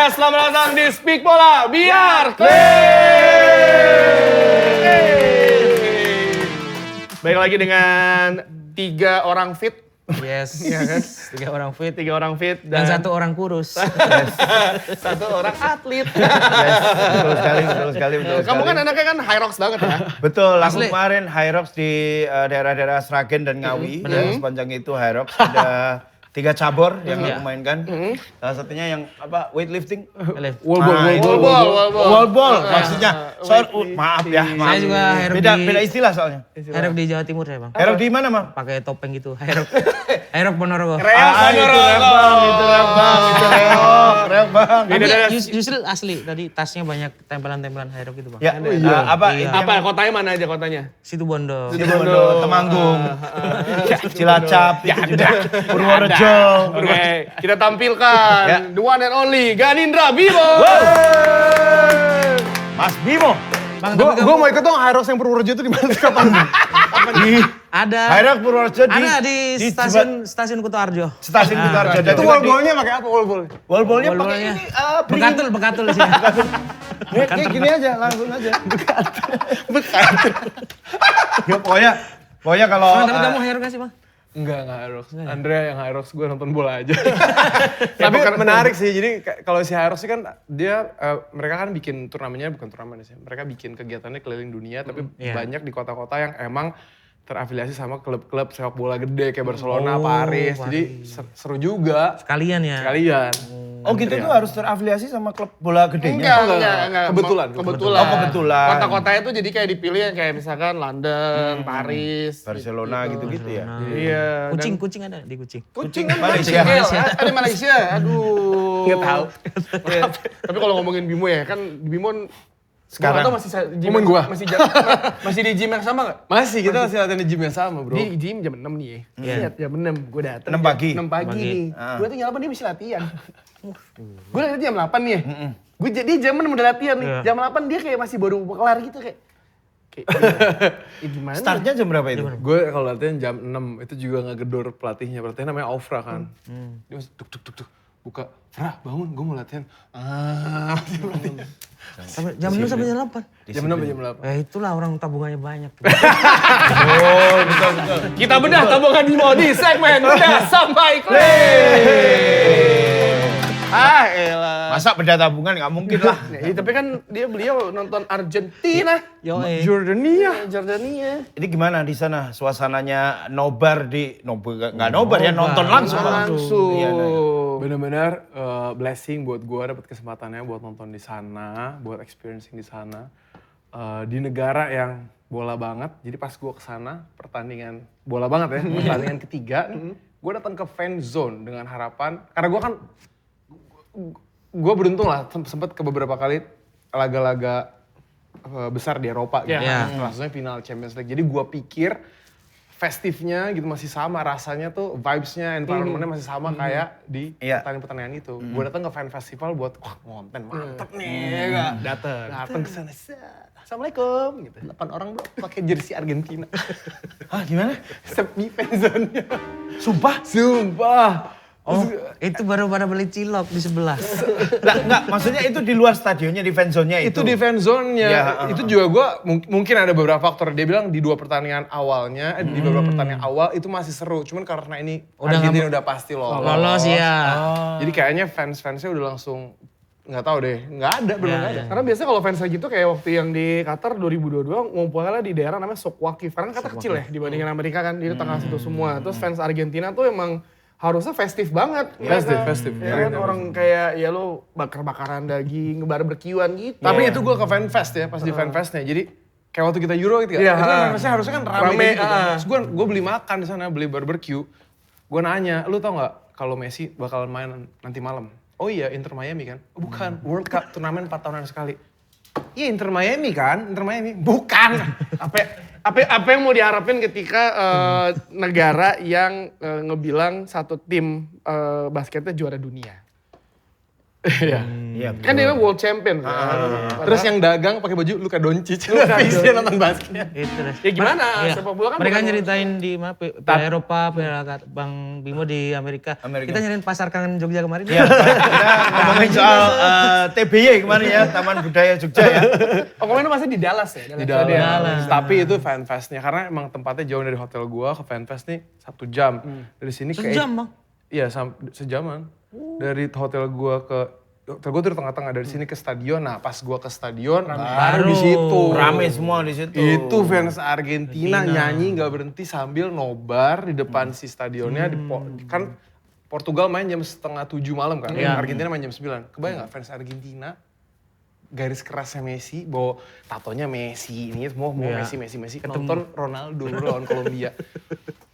selamat datang di Speak Bola Biar Klik. Baik lagi dengan 3 orang fit. Yes, Iya kan? 3 orang fit. 3 orang fit Dan 1 orang kurus. 1 orang atlet. Betul sekali. Kamu kan anaknya kan high rocks banget ya? Betul, aku Asli. kemarin high rocks di daerah-daerah Sragen dan Ngawi. Ya, sepanjang itu high rocks ada 3 cabur yang aku mainkan. Salah satunya yang apa weightlifting. Wall ball. Maksudnya. Maaf ya, maaf. Saya juga high rock Beda istilah soalnya. High rock di Jawa Timur saya, Bang. High rock di mana, Bang? Pakai topeng gitu. High rock Ponorogo. Reok Reok bang. Tapi justru asli tadi tasnya banyak tempelan-tempelan high rock gitu, Bang. Ya, apa? Iya. Apa kotanya mana aja kotanya? Situ Bondo. Situbondo, Temanggung, Cilacap, Purworejo. Oke, kita tampilkan the one and only Ganindra Bimo. Mas Bimo. Bang, Gue mau ikut dong High Rocks yang Purworejo itu di mana kapan? ada High rock Purworejo di stasiun Kutoarjo. Stasiun Kutoarjo. Itu wall ball-nya pakai apa wall ball? Wall ballnya pakai Wall-ballnya. ini. Bekatul di sini. Kayak gini aja, langsung aja. Ya pokoknya kalau Bang, tapi kamu high rock gak sih, Bang? Enggak High Rocks. Andrea yang High Rocks, gue nonton bola aja. Tapi menarik sih, jadi kalau si High Rocks sih kan dia, mereka kan bikin turnamennya, bukan turnamen sih. Mereka bikin kegiatannya keliling dunia, tapi banyak di kota-kota yang emang terafiliasi sama klub-klub sepak bola gede kayak Barcelona, Paris. Jadi seru juga. Sekalian ya. Sekalian. Oh gitu tuh harus terafiliasi sama klub bola gedenya? Enggak. Kebetulan. Oh kebetulan. Kota-kotanya tuh jadi kayak dipilih yang kayak misalkan London, Paris. Barcelona gitu-gitu ya? Iya. Kucing ada di kucing. Kucing kan Malaysia. Ada Malaysia. Aduh. Nggak tahu. Iya. Tapi kalau ngomongin Bimo ya, kan Bimo Sekarang. atau masih gym masih di gym yang sama nggak? Masih, kita masih latihan di gym yang sama, Bro. Di gym jam 6 nih ya. Lihat jam 6 gue datang. 6 pagi. 6 pagi nih. Gue tuh jam 8 dia masih latihan. Gue datang jam 8 nih ya. Gue jadi jam 6 udah latihan nih. Jam 8 dia kayak masih baru kelar gitu kayak gimana? Startnya jam berapa itu? Gue kalau latihan jam 6 itu juga ngegedor pelatihnya. Pelatihnya namanya Aufra kan. Dia masih tuk. Buka, Frah bangun gue mau latihan. Sampai jam 6 sampai jam 8. Jam 6 sampai jam 8. Itulah orang tabungannya banyak. Betul. Kita bedah tabungan Bimo di segmen Bedah Sampai Klik. Elah. Masa beda tabungan nggak mungkin lah. Ya, tapi kan beliau nonton Argentina. Yoi. Jordania. Ini gimana di sana suasananya nobar nggak nobar ya nonton langsung. Iya, nah. Bener-bener blessing buat gue dapet kesempatannya buat nonton di sana, buat experiencing di sana. Di negara yang bola banget, jadi pas gue kesana pertandingan bola banget ya, pertandingan ketiga, gue datang ke fan zone dengan harapan, karena gue kan, gue beruntung lah sempet ke beberapa kali laga-laga besar di Eropa gitu, maksudnya final Champions League, jadi gue pikir festifnya gitu masih sama rasanya tuh vibes-nya, environment-nya masih sama kayak di pertandingan-pertandingan itu. Gue datang ke fan festival buat ngonten mantep nih, datang ke sana. Assalamualaikum gitu. 8 orang bro pakai jersey Argentina. Hah gimana? Sepi fanzone-nya. Sumpah. Oh, itu baru pada beli cilok di sebelah. Enggak, maksudnya itu di luar stadionnya, di fanzone-nya itu? Itu di fanzone-nya. Ya, itu juga gue mungkin ada beberapa faktor. Dia bilang di 2 pertandingan awalnya, di beberapa pertandingan awal itu masih seru. Cuman karena ini Argentina udah pasti Lolos ya. Jadi kayaknya fans-fansnya udah langsung nggak tahu deh, nggak ada, belum ada. Karena biasanya kalau fans gitu kayak waktu yang di Qatar 2022 ngumpulnya di daerah namanya Sokwakif. Karena kan Qatar kecil ya dibandingin Amerika kan, di tengah situ semua. Terus fans Argentina tuh emang harusnya festif banget. Festif. Ya kan orang kayak ya lo bakar-bakaran daging, ngebar-berkiuan gitu. Tapi itu gue ke fanfest ya, pas di fanfestnya. Jadi kayak waktu kita Euro gitu ya. Itu kan fanfestnya harusnya kan rame gitu kan. Terus gue beli makan di sana, beli barbecue. Gue nanya, lu tau gak kalau Messi bakalan main nanti malam? Oh iya, Inter Miami kan? Oh, bukan, World Cup turnamen 4 tahunan sekali. Iya Inter Miami kan? Inter Miami. Bukan. Apa yang mau diharapin ketika negara yang ngebilang satu tim basketnya juara dunia? Iya. Iya. Kan dia kan world champion. Terus yang dagang pakai baju Luka Doncic. Bisa nonton basket. Itu deh. Ya gimana? Iya. Sepak bola kan Mereka bukan- nyeritain di Piala Eropa, Piala Bang Bimo di Amerika. Kita nyeritain pasar kangen Jogja kemarin. Iya, kita ngomongin soal TBY kemarin ya, Taman Budaya Jogja ya. Oh kemarin masih di Dallas ya? Di Dallas. Tapi itu fanfestnya karena emang tempatnya jauh dari hotel gua ke fanfest nih 1 jam. Dari sini kayak Sejam, Bang. Iya, sejaman. Dari hotel gua ke hotel gua tuh di tengah-tengah dari sini ke stadion. Nah, pas gua ke stadion baru di situ. Rame semua di situ. Itu fans Argentina nyanyi nggak berhenti sambil nobar di depan si stadionnya. Kan Portugal main jam 6:30 malam kan. Argentina main jam 9. Kebayang nggak fans Argentina garis kerasnya Messi, bawa tatonya Messi, ini semua mau Messi. Nonton Ronaldo lawan Kolombia.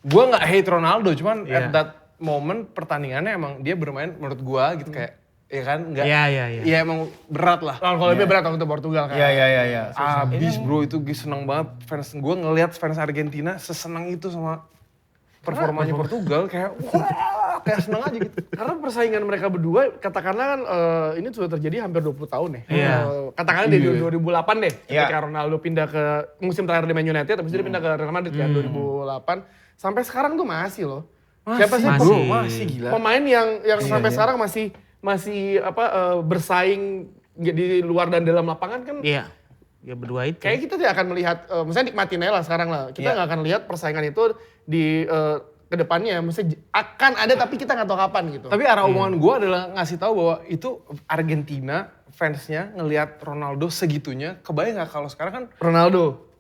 Gua nggak hate Ronaldo, cuman at that moment pertandingannya emang dia bermain menurut gua gitu kayak, ya kan nggak, Iya. ya emang berat lah. Lawan Kolombia berat waktu itu Portugal kan. Iya. Abis bro, itu gue seneng banget fans gue ngelihat fans Argentina sesenang itu sama performanya Portugal kayak wah kayak seneng aja gitu. Karena persaingan mereka berdua, katakanlah kan ini sudah terjadi hampir 20 tahun ya. Iya. Katakanlah di 2008 deh, Iya. ketika Ronaldo pindah ke musim terakhir di Man United, habis itu dia pindah ke Real Madrid kan 2008. Sampai sekarang tuh masih loh. Siapa sih Masih. bro, masih gila. pemain yang sampai sekarang masih bersaing di luar dan dalam lapangan kan? Iya. Ya berdua itu. Kayak kita tidak akan melihat, misalnya nikmatin aja lah sekarang lah. Kita nggak akan lihat persaingan itu di kedepannya. Maksudnya akan ada tapi kita nggak tahu kapan gitu. Tapi arah omongan gue adalah ngasih tahu bahwa itu Argentina fansnya ngelihat Ronaldo segitunya. Kebayang nggak kalau sekarang kan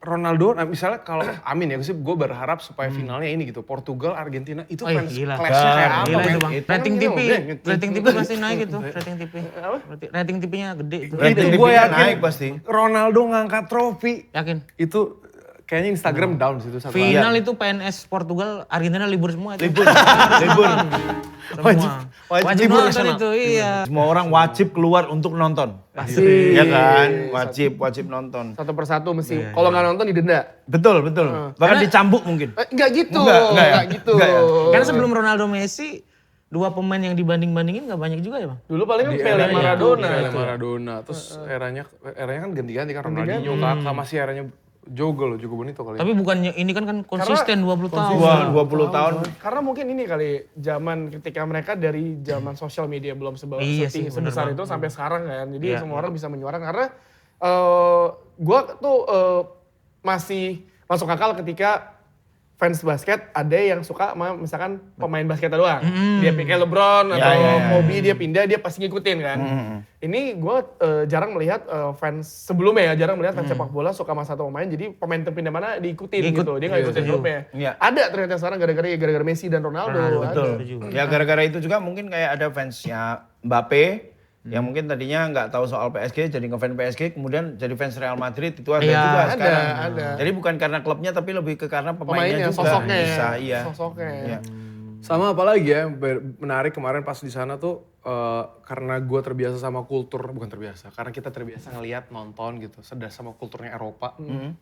Ronaldo, nah misalnya kalau amin ya, gue berharap supaya finalnya ini gitu. Portugal, Argentina, itu fans gila. clash-nya kayak apa Gila men? itu Bang. Itu Rating kan TV, gila, rating TV pasti naik itu. Rating TV. Rating TV-nya gede itu. Rating Itu gue TV-nya yakin naik pasti. Ronaldo ngangkat trofi. Yakin? Itu kayaknya Instagram down situ satu. Final itu PNS Portugal, Argentina libur semua itu. Libur. Semua. Wajib libur nonton nasional. itu, iya. Semua orang wajib keluar untuk nonton. Pasti. Iya kan? Wajib nonton. Satu persatu mesti, kalau nggak nonton didenda. Betul. Bahkan dicambuk mungkin. Nggak gitu, Enggak ya? nggak gitu. Enggak ya? Karena sebelum Ronaldo Messi, dua pemain yang dibanding-bandingin gak banyak juga ya Bang? Dulu paling kan Di Pele eranya, Maradona. Pele Maradona. Terus eranya kan ganti-ganti kan Ronaldinho, Kakak masih eranya Jogo Bonito kali. Tapi bukannya ini kan konsisten 20 tahun. Wah, 20 tahun. Karena mungkin ini kali zaman ketika mereka dari zaman sosial media belum Iya sih, bener sebesar banget. itu sampai sekarang kan. Jadi Iya, semua orang bisa menyuarakan karena gue tuh masih masuk akal ketika fans basket ada yang suka sama misalkan pemain basketnya doang. Dia kayak LeBron atau Kobe dia pindah dia pasti ngikutin kan. Ini gue jarang melihat fans sebelumnya ya jarang melihat fans sepak bola suka sama satu pemain jadi pemain terpindah mana diikutin Ikut. gitu. Dia nggak ikutin klubnya. Iya. Ada ternyata sekarang gara-gara Messi dan Ronaldo. Betul. Setuju. Ya gara-gara itu juga mungkin kayak ada fansnya Mbappe yang mungkin tadinya nggak tahu soal PSG jadi ngefans PSG kemudian jadi fans Real Madrid itu ada Iya, juga ada, sekarang. ada. Jadi bukan karena klubnya tapi lebih ke karena Pemainnya, pemainnya juga sosoknya bisa iya. Sosoknya. Iya. Sama apa lagi ya menarik kemarin pas di sana tuh karena gue terbiasa sama kultur bukan terbiasa karena kita terbiasa ngelihat nonton gitu sudah sama kulturnya Eropa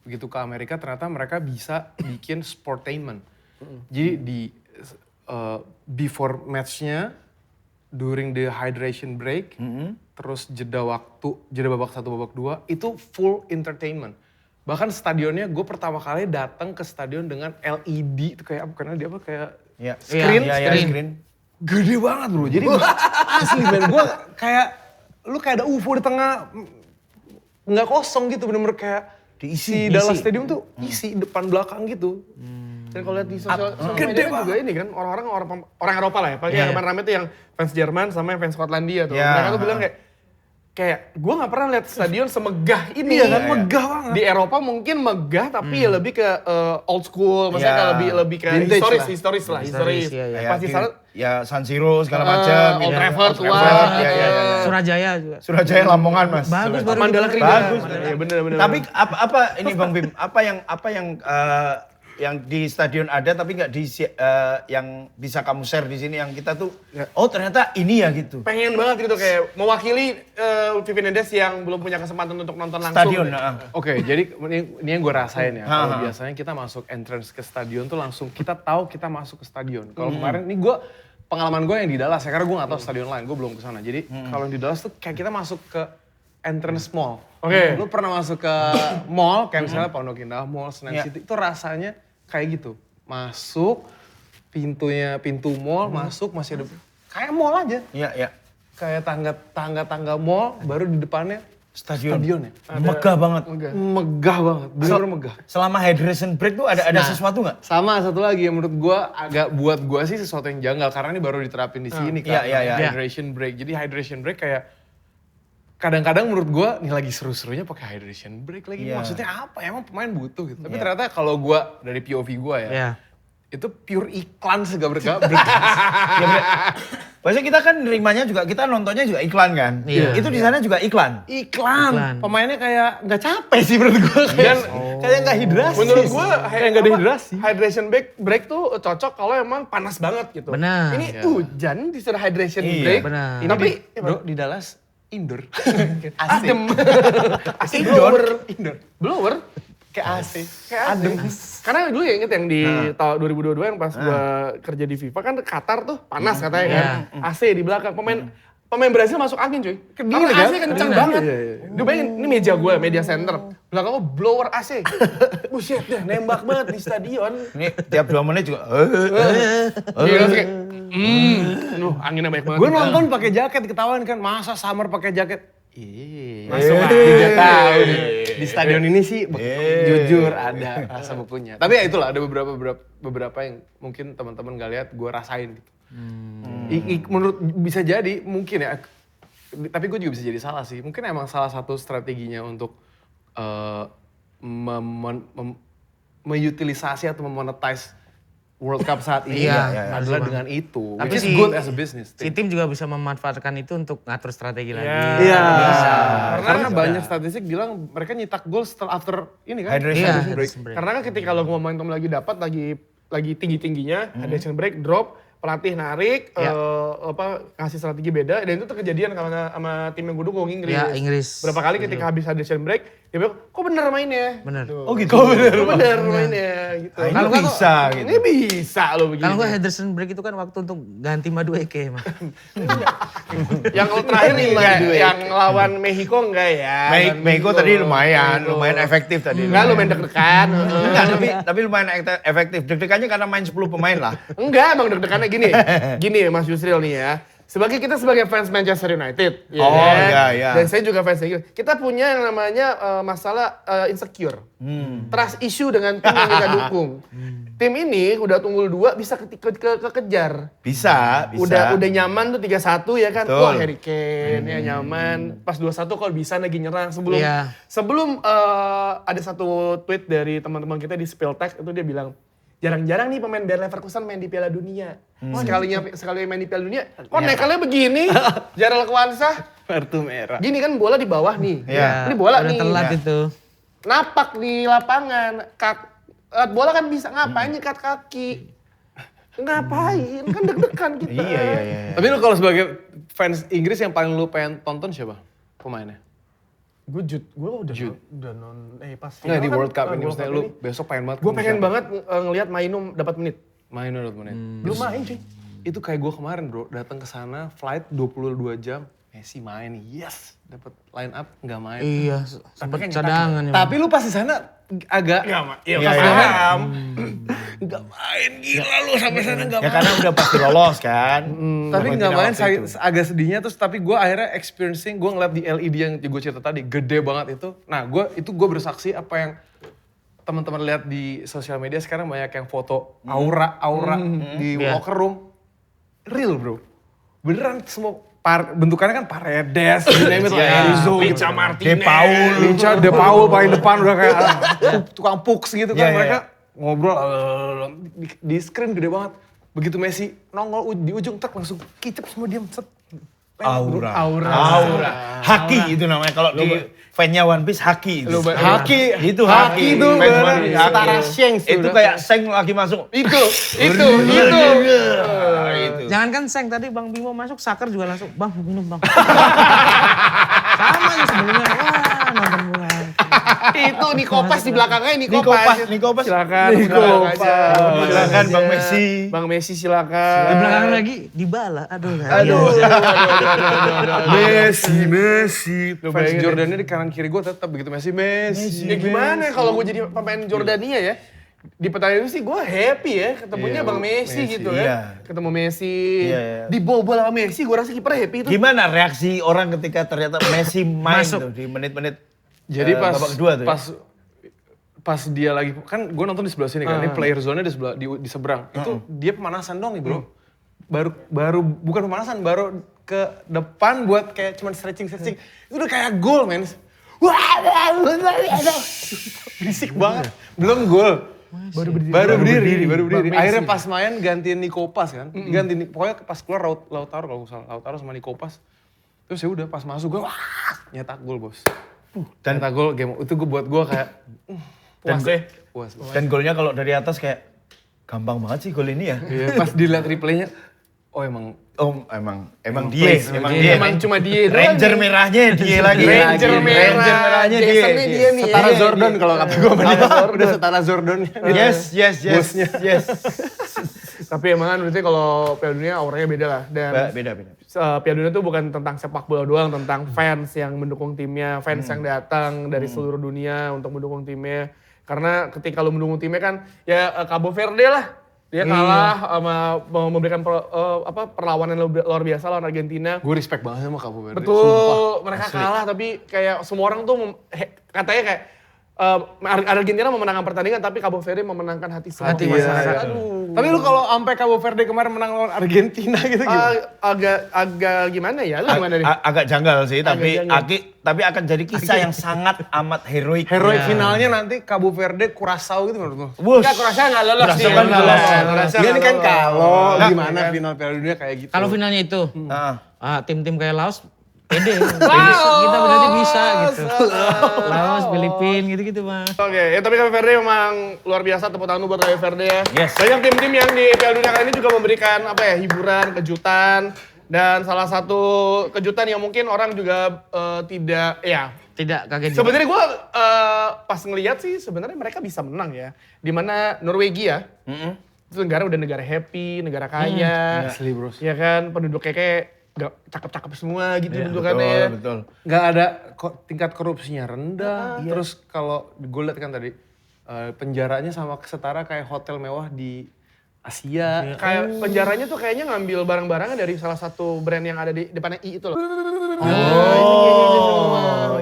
begitu ke Amerika ternyata mereka bisa bikin sportainment jadi di before matchnya during the hydration break terus jeda babak 1 babak 2 itu full entertainment. Bahkan stadionnya gue pertama kali datang ke stadion dengan LED itu kayak apa karena dia apa kayak Iya. Screen, Iya, screen. screen. gede banget bro. Jadi asli men gue kayak lu kayak ada UFO di tengah nggak kosong gitu bener-bener kayak diisi Dallas Stadium tuh isi depan belakang gitu. Dan kalau lihat di sosial Gede media kan juga ini kan orang Eropa lah ya. Paling yang kemarin rame tuh yang fans Jerman sama yang fans Skotlandia tuh. Iya. Mereka tuh bilang kayak gue nggak pernah lihat stadion semegah ini. Iya kan megah banget. Di Eropa mungkin megah tapi ya lebih ke old school, maksudnya Iya. kayak lebih ke Vintage historis lah, historis. iya, iya. Ya, Pas di sana ya San Siro segala macam. Old gitu. Trafford tua. Iya. Surajaya juga. Surajaya Lamongan Mas. Bagus baru Mandala gitu. Keringat. Bagus. Iya bener. Tapi apa ini Bang Bim? Apa yang di stadion ada tapi nggak di yang bisa kamu share di sini yang kita tuh oh ternyata ini ya gitu. pengen banget gitu kayak mewakili Vivi Nedes yang belum punya kesempatan untuk nonton langsung. Stadion. Oke, jadi ini yang gue rasain ya. Kalau Ha. biasanya kita masuk entrance ke stadion tuh langsung kita tahu kita masuk ke stadion. Kalau kemarin ini gue pengalaman gue yang di Dallas ya, karena gue gak tahu stadion lain, gue belum kesana. Jadi kalau di Dallas tuh kayak kita masuk ke entrance mall. Oke. Lu pernah masuk ke mall, kayak misalnya Pondok Indah Mall, Senen City, itu rasanya kayak gitu. Masuk, pintu mall, masuk masih ada, kayak mall aja. Iya. Kayak tangga mall, baru di depannya Stadion ya. Megah banget. Megah banget, bener-bener megah. Selama hydration break tuh ada sesuatu nggak? Sama satu lagi yang menurut gue buat gue sih sesuatu yang janggal karena ini baru diterapin di sini kan. Iya. Hydration break. Jadi hydration break kayak kadang-kadang menurut gue nih lagi seru-serunya pakai hydration break lagi. Iya. Maksudnya apa? Emang pemain butuh gitu. Tapi ternyata kalau gue dari POV gue ya, itu pure iklan segabrak-gabrak. Biasanya kita kan nerimanya juga, kita nontonnya juga iklan kan? Iya. Itu di sana juga iklan? Iklan. Pemainnya kayak nggak capek sih menurut gue. Kayak nggak hidrasi. Menurut gue kayak nggak dehidrasi. hydration break tuh cocok kalau emang panas banget gitu. Benar. Ini hujan disuruh hydration Iya, break. benar. Ini tapi Bro, di Dallas indoor. adem. AC Indoor. blower. Kayak AC. Kayak adem. Karena dulu ya inget yang di tahun 2022 yang pas gua kerja di FIFA kan Qatar tuh panas katanya kan. AC di belakang. Pemain Brazil masuk angin cuy. Karena AC kenceng banget. Dia bayangin, ini meja gue, media center. Belakang gue blower AC. Buset deh, nembak banget di stadion. Ini tiap 2 menit juga. Iya, terus kayak, aduh anginnya banyak banget. Gue nonton pakai jaket ketahuan kan, masa summer pakai jaket. Masuk lah. 3 tahun. Di stadion ini sih jujur ada rasa bukunya. Tapi ya itulah ada beberapa yang mungkin teman-teman gak lihat gue rasain gitu. Menurut bisa jadi mungkin ya, tapi gue juga bisa jadi salah sih. Mungkin emang salah satu strateginya untuk mengutilisasi atau memonetize World Cup saat ini adalah dengan itu. Tapi which is good as a business. Si tim juga bisa memanfaatkan itu untuk ngatur strategi lagi. Iya. Bisa. Karena banyak statistik bilang mereka nyetak gol setelah after ini kan. Hydration break. Karena kan ketika lo momentum lagi dapat lagi tinggi-tingginya, hydration break, drop, pelatih narik, kasih strategi beda, dan itu kejadian sama tim yang gue dukung, Inggris. Ya, Inggris. Berapa kali ketika habis hydration break, dia bilang, kok bener mainnya? Bener. Oh gitu? Kok bener mainnya? Gitu. Ini Kalau nggak bisa gitu. Ini bisa lo begini. Kalau gue Henderson break itu kan waktu untuk ganti Madueke mah. Yang terakhir nih, yang lawan Mexico enggak ya? Mexico tadi lumayan efektif tadi. Enggak, lu main deg-degan. Enggak, tapi lumayan efektif. Deg-degannya karena main 10 pemain lah. Enggak, emang deg-degannya gini Mas Yusril nih ya. Kita sebagai fans Manchester United, ya Oh, kan? iya. Dan saya juga fans Inggris. Kita punya yang namanya masalah insecure. Trust issue dengan tim yang kita dukung. Tim ini udah unggul 2 bisa kekejar. Bisa. Udah nyaman tuh 3-1 ya kan. Betul. Wah, Harry Kane ya nyaman. Pas 2-1 kalau bisa lagi nyerang Iya. sebelum ada satu tweet dari teman-teman kita di Spiltek itu dia bilang, jarang-jarang nih pemain Bayer Leverkusen main di Piala Dunia. Sekali main di Piala Dunia, kok nekelnya begini? Jarang Kwanzaa. Kartu merah. Gini kan bola di bawah nih. Iya. Ini bola Udah nih. telat itu. Napak di lapangan. Bola kan bisa ngapain nyikat kaki. Ngapain? Kan deg-degan kita. Iya. Tapi lu kalau sebagai fans Inggris yang paling lu pengen tonton siapa pemainnya? Gue udah pas Nggak di final World Cup kan, ini, World maksudnya Cup lu ini. besok pengen banget. Gue pengen banget ngelihat Mainum dapat menit. Main menurut menit. Belum main cuy. Itu kayak gue kemarin bro, datang ke sana flight 22 jam, Messi main, yes, dapat line up nggak main. Iya, sempat cadangan ya. Tapi lu pas di sana agak Paham. nggak main, gila lu sampai sana nggak Ya main. karena udah pasti lolos kan. Tapi nggak main, Waktu itu. agak sedihnya terus. Tapi gue akhirnya experiencing, gue ngeliat di LED yang gue cerita tadi, gede banget itu. Nah gue bersaksi apa yang teman-teman lihat di sosial media sekarang banyak yang foto aura di locker room, real bro, beneran semua bentukannya kan Paredes, Enzo, Licha Martinez, De Paul paling depan udah kayak tukang puks gitu kan, Iya, mereka ngobrol di screen gede banget. Begitu Messi nongol di ujung truk langsung kicep semua diam set. Aura. Haki itu namanya kalau di fan-nya One Piece haki itu. Haki Itu haki. itu Fans beneran One Piece, haki. setara Shanks Itu udah. kayak Seng lagi masuk. Itu. Jangankan Seng tadi Bang Bimo masuk, Saker juga langsung, Bang minum Bang. Sama aja sebelumnya, wah nonton bola. Itu Nikopas di belakangnya Nikopas. Nikopas. Silakan. Silakan Bang Messi. Bang Messi silakan. Di belakang lagi Dybala. Aduh. Messi. Fans bayangin ya. Jordania di kanan kiri gue tetap begitu Messi. Ya gimana kalau gue jadi pemain Jordania ya? Di pertandingan itu sih gue happy ya ketemunya Iya, Bang Messi Messi, gitu iya. kan. Ketemu Messi, Iya. dibobol sama Messi, gue rasa kiper happy itu. Gimana reaksi orang ketika ternyata Messi main Masuk. tuh di menit-menit Jadi pas babak kedua tuh? pas dia lagi kan gue nonton di sebelah sini kan, ini player zone-nya di sebelah di seberang. Itu dia pemanasan dong nih, Bro. Baru bukan pemanasan, baru ke depan buat kayak cuman stretching. Itu udah kayak gol, men. Berisik banget. Belum gol. Baru berdiri. Akhirnya pas main gantiin Nikopas kan. Pokoknya pas keluar Lautaro kalau nggak salah. Lautaro sama Nikopas. Terus ya udah pas masuk gue nyetak gol, Bos. Dan nyetak gol game itu buat gue kayak Puas deh. puas. Dan golnya kalau dari atas kayak gampang banget sih gol ini ya. Iya, pas dilihat replaynya, oh emang Emang dia. Emang cuma dia doang Ranger nih. merahnya dia lagi. Ranger merahnya dia. dia nih. setara Iya, Jordan iya. kalau kata gue udah setara Jordannya. Yes. Tapi emang kan berarti kalau Piala Dunia auranya beda lah. Dan Beda. Piala Dunia itu bukan tentang sepak bola doang, tentang fans yang mendukung timnya, fans yang datang dari seluruh dunia untuk mendukung timnya. Karena ketika lu mendukung timnya kan, ya Cabo Verde lah. Dia kalah sama memberikan perlawanan luar biasa lawan Argentina. Gue respect banget sama Cabo Verde. Betul, mereka kalah tapi kayak semua orang tuh katanya kayak Argentina memenangkan pertandingan tapi Cabo Verde memenangkan hati semua masyarakat. Iya. Aduh. Tapi lu kalau sampai Cabo Verde kemarin menang lawan Argentina gitu gimana? Agak gimana ya? Lu gimana nih? Agak janggal sih, tapi janggal. tapi akan jadi kisah yang sangat amat heroik. Heroik finalnya nanti Cabo Verde Curaçao gitu menurut lu? Enggak, kurasa nggak lolos Curaçao nih. kan nggak lolos. Kurasa Dia ini nggak kan lolos. kalau Nah, gimana final Piala Dunia kayak gitu. Kalau finalnya itu, Ah. tim-tim kayak Laos, pede. Kita berarti bisa gitu. Laos, Filipina gitu-gitu mah. Oke, ya tapi Cabo Verde memang luar biasa, tepuk tangan buat Cabo Verde ya. Yes. Banyak tim-tim yang di Piala Dunia kali ini juga memberikan hiburan, kejutan. Dan salah satu kejutan yang mungkin orang juga Tidak kaget juga. sebenarnya gue pas ngeliat sih sebenarnya mereka bisa menang ya. Dimana Norwegia, itu udah negara happy, negara kaya. Asli bro. Ya kan, penduduknya kayak cakep-cakep semua gitu bentukannya ya. Betul. Nggak ada tingkat korupsinya rendah. Terus kalau gue lihat kan tadi penjaranya sama setara kayak hotel mewah di Asia. Kayak penjaranya tuh kayaknya ngambil barang-barangnya dari salah satu brand yang ada di depannya I itu loh.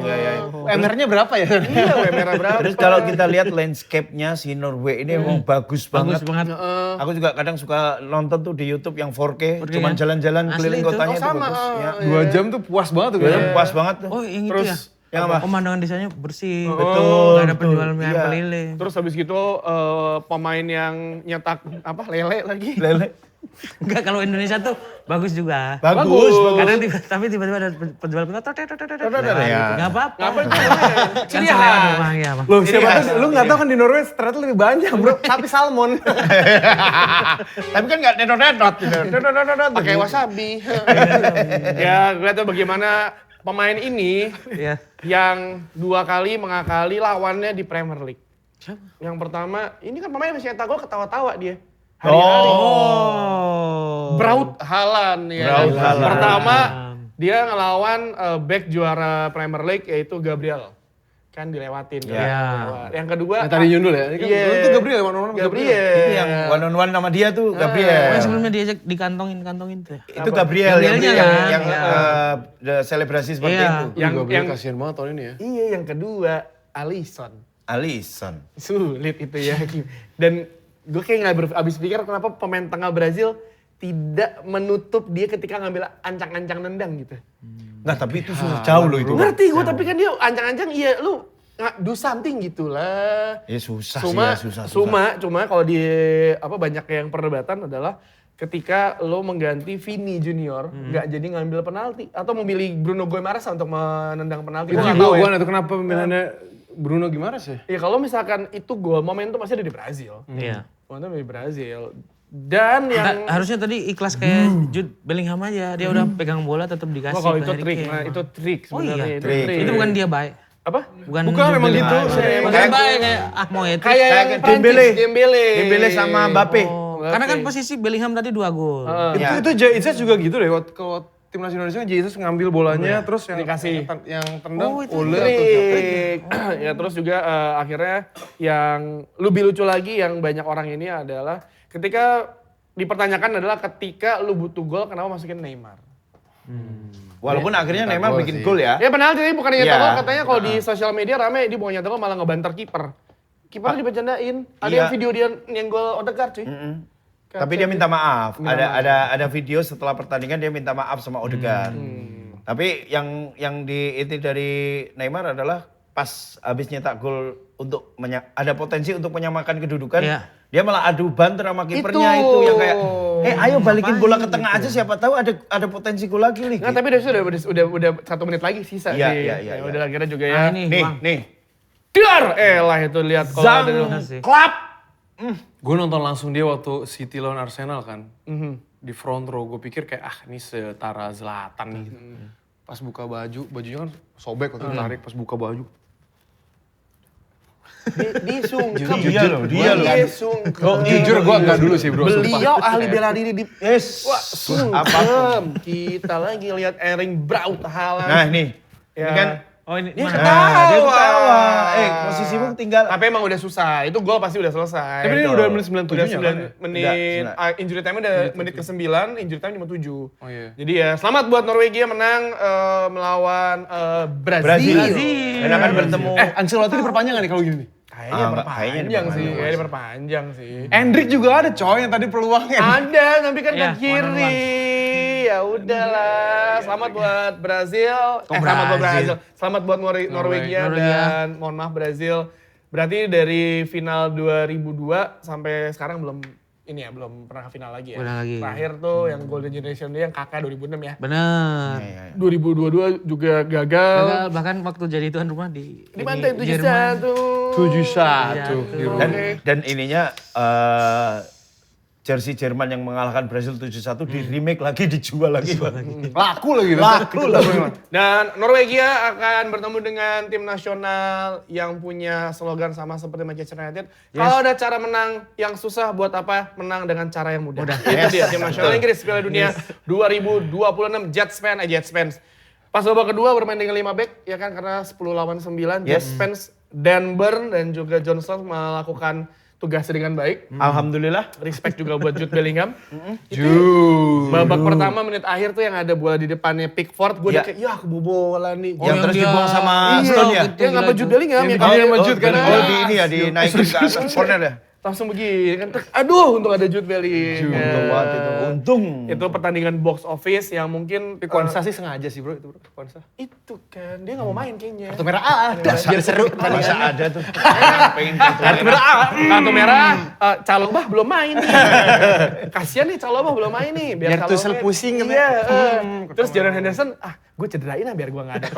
Iya. MR-nya berapa ya? Iya, merah berapa? Terus kalau kita lihat landscape-nya si Norway ini emang bagus banget. Bagus banget. Aku juga kadang suka nonton tuh di YouTube yang 4K, cuman jalan-jalan Asli keliling itu. kotanya Oh, itu sama, bagus. Ya. 2 jam tuh puas banget tuh. Ya, puas banget tuh. Oh yang Terus, itu ya? yang apa? Pemandangan desanya bersih. Betul, Gak ada betul. penjual mie Iya. keliling. Terus habis gitu pemain yang nyetak lele lagi. Lele. Enggak, kalau Indonesia tuh bagus juga. Bagus. Kadang tapi tiba-tiba ada penjual pita Ya. Enggak apa-apa. Apa itu? Kan selera doang ya, Bang. Loh siapa tahu lu nggak tahu kan di Norway ternyata lebih banyak bro. Tapi salmon. Tapi kan nggak nedot-nedot. Pakai wasabi. Ya, lihat bagaimana pemain ini Iya. yang 2 kali mengakali lawannya di Premier League. Yang pertama, ini kan pemain masih nyetak gol ketawa-tawa dia. Hari-hari. Braut Haaland ya. Braut Haaland. Pertama dia ngelawan back juara Premier League yaitu Gabriel. Kan dilewatin. kan. Iya. Yang kedua Yang tadi nyundul ya. Ini kan Iya. itu Gabriel one-on-one sama Gabriel. Itu yang one on one sama dia tuh Oh, Gabriel. yang sebelumnya diajak dikantongin tuh ya. Itu Gabriel yang Gabrielnya kan? yang Iya. selebrasi seperti Iya. itu. Gabriel kasihan banget tahun ini ya. Iya, yang kedua Alisson. Alisson. Sulit itu ya. Dan gue kayak nggak habis pikir kenapa pemain tengah Brazil tidak menutup dia ketika ngambil ancang-ancang nendang gitu. Nggak, tapi itu susah jauh loh itu. Ngerti gue, tapi kan dia ancang-ancang iya lu do something gitu lah. Ya susah Cuma, sih ya, susah. cuma kalau di banyak yang perdebatan adalah ketika lo mengganti Vini Junior nggak jadi ngambil penalti atau memilih Bruno Guimaraes untuk menendang penalti. Itu Gua nggak juga tahu ya. gue itu kenapa pemilihannya Bruno Gimares ya? Ya kalau misalkan itu gol, momentum pasti ada di Brazil. Iya. Momentum di Brazil. Dan yang Harusnya tadi ikhlas kayak Jude Bellingham aja. Dia udah pegang bola tetap dikasih kalau ke itu Harry trik, Kane. nah itu trik Oh iya, sebenarnya. trik. Itu bukan dia baik. Apa? Bukan memang gitu. Bukan kayak mau hat-trick. Kayak yang Dembele. Dembele sama Mbappe. Karena kan posisi Bellingham tadi 2 gol. Ya. Itu Jesus juga gitu deh. Kalau timnas Indonesia Jesus ngambil bolanya terus yang dikasih. yang tendang Ole atau Trik. Ya terus juga akhirnya yang lebih lucu lagi yang banyak orang ini adalah ketika dipertanyakan adalah ketika lu butuh gol kenapa masukin Neymar? Walaupun akhirnya Neymar bikin gol ya. Ya penalti tapi bukan nyetak Iya. gol, katanya kalau di sosial media rame dia mau nyetak gol malah ngebanter kiper. Kipernya dibercandain. Ada Iya. yang video dia nyenggol Odegaard cuy. Tapi dia minta maaf. Ada video setelah pertandingan dia minta maaf sama Odegaard. Tapi yang itu dari Neymar adalah pas habis nyetak gol untuk ada potensi untuk menyamakan kedudukan. Iya. Dia malah adu banter sama kipernya itu yang kayak ayo balikin bola ke tengah aja siapa tahu ada potensi gol lagi nih. Nah, tapi udah 1 menit lagi sisa Iya, sih. iya, Ya iya. udah akhirnya juga ya. ini, Nih, Bang. nih. Dar, lah itu lihat kalau ada sih. Klap. Gue nonton langsung dia waktu City lawan Arsenal kan. Di front row gue pikir kayak ini setara Zlatan nih. Gitu. Pas buka bajunya kan sobek waktu tarik pas buka baju. disungkem. Dia loh. Disungkem. Jujur gue enggak dulu sih bro. Beliau ahli bela diri di Yes. sungkem. Kita lagi lihat Erling Braut Haaland. Nah, nih. Ya. Ini kan Oh ini Dia mana? ketawa. dia ketawa. Posisimu tinggal. Tapi emang udah susah. Itu gol pasti udah selesai. Tapi ini udah menit 97 Udah nya 9 kan ya? menit, Udah, injury time udah menit ke-9, injury time 57. Oh iya. Jadi ya selamat buat Norwegia menang melawan Brazil. Brazil. Dan akan bertemu. Ancelotti diperpanjang gak nih kalau gini nih? Kayaknya enggak, perpanjang sih, kayaknya diperpanjang sih. Endrick juga ada coy yang tadi peluangnya. Ada, tapi kan ke Iya, kiri. Ya udahlah, selamat buat Brazil. Selamat buat Brazil. Selamat buat Norwegia dan mohon maaf Brazil. Berarti dari final 2002 sampai sekarang belum pernah ke final lagi ya. Pernah lagi. Terakhir tuh yang Golden Generation dia yang kakak 2006 ya. Bener. 2022 juga gagal. Gagal, bahkan waktu jadi tuan rumah di Dibantai Jerman. 7-1. 7-1. Dan ininya jersey Jerman yang mengalahkan Brazil 7-1 di remake lagi, dijual lagi. Laku lagi. Dan Norwegia akan bertemu dengan tim nasional yang punya slogan sama seperti Manchester United. Kalau ada cara menang yang susah, buat apa menang dengan cara yang mudah. Itu dia tim nasional Inggris Piala Dunia 2026 Jets fans. Pas babak kedua bermain dengan 5 back ya kan karena 10 lawan 9 Jets fans Dan Burn dan juga John Stones melakukan tugasnya dengan baik. Alhamdulillah. Respect juga buat Jude Bellingham. Babak pertama menit akhir tuh yang ada bola di depannya Pickford, gue udah kayak, ya kebobolan nih. Yang terus dia- dibuang sama Iya, Stone ya? dia ngapa Jude Bellingham ya? Dia sama Jude kan. Oh, di ini ya, dinaikin ke atas corner ya? Langsung begini kan, aduh untung ada Jude Bellingham. Untung banget itu. Untung. Itu pertandingan box office yang mungkin Konsa sih sengaja sih bro itu bro. Konsa. itu kan, dia gak mau main kayaknya. Kartu merah biar seru. Masa ada tuh. Pengen Kartu merah, kartu merah, Calobah belum main nih. Kasian nih Calobah belum main nih. Biar Calobah Tuchel main. pusing gitu. Iya. Terus Jordan Henderson, gue cederain biar gue gak ada.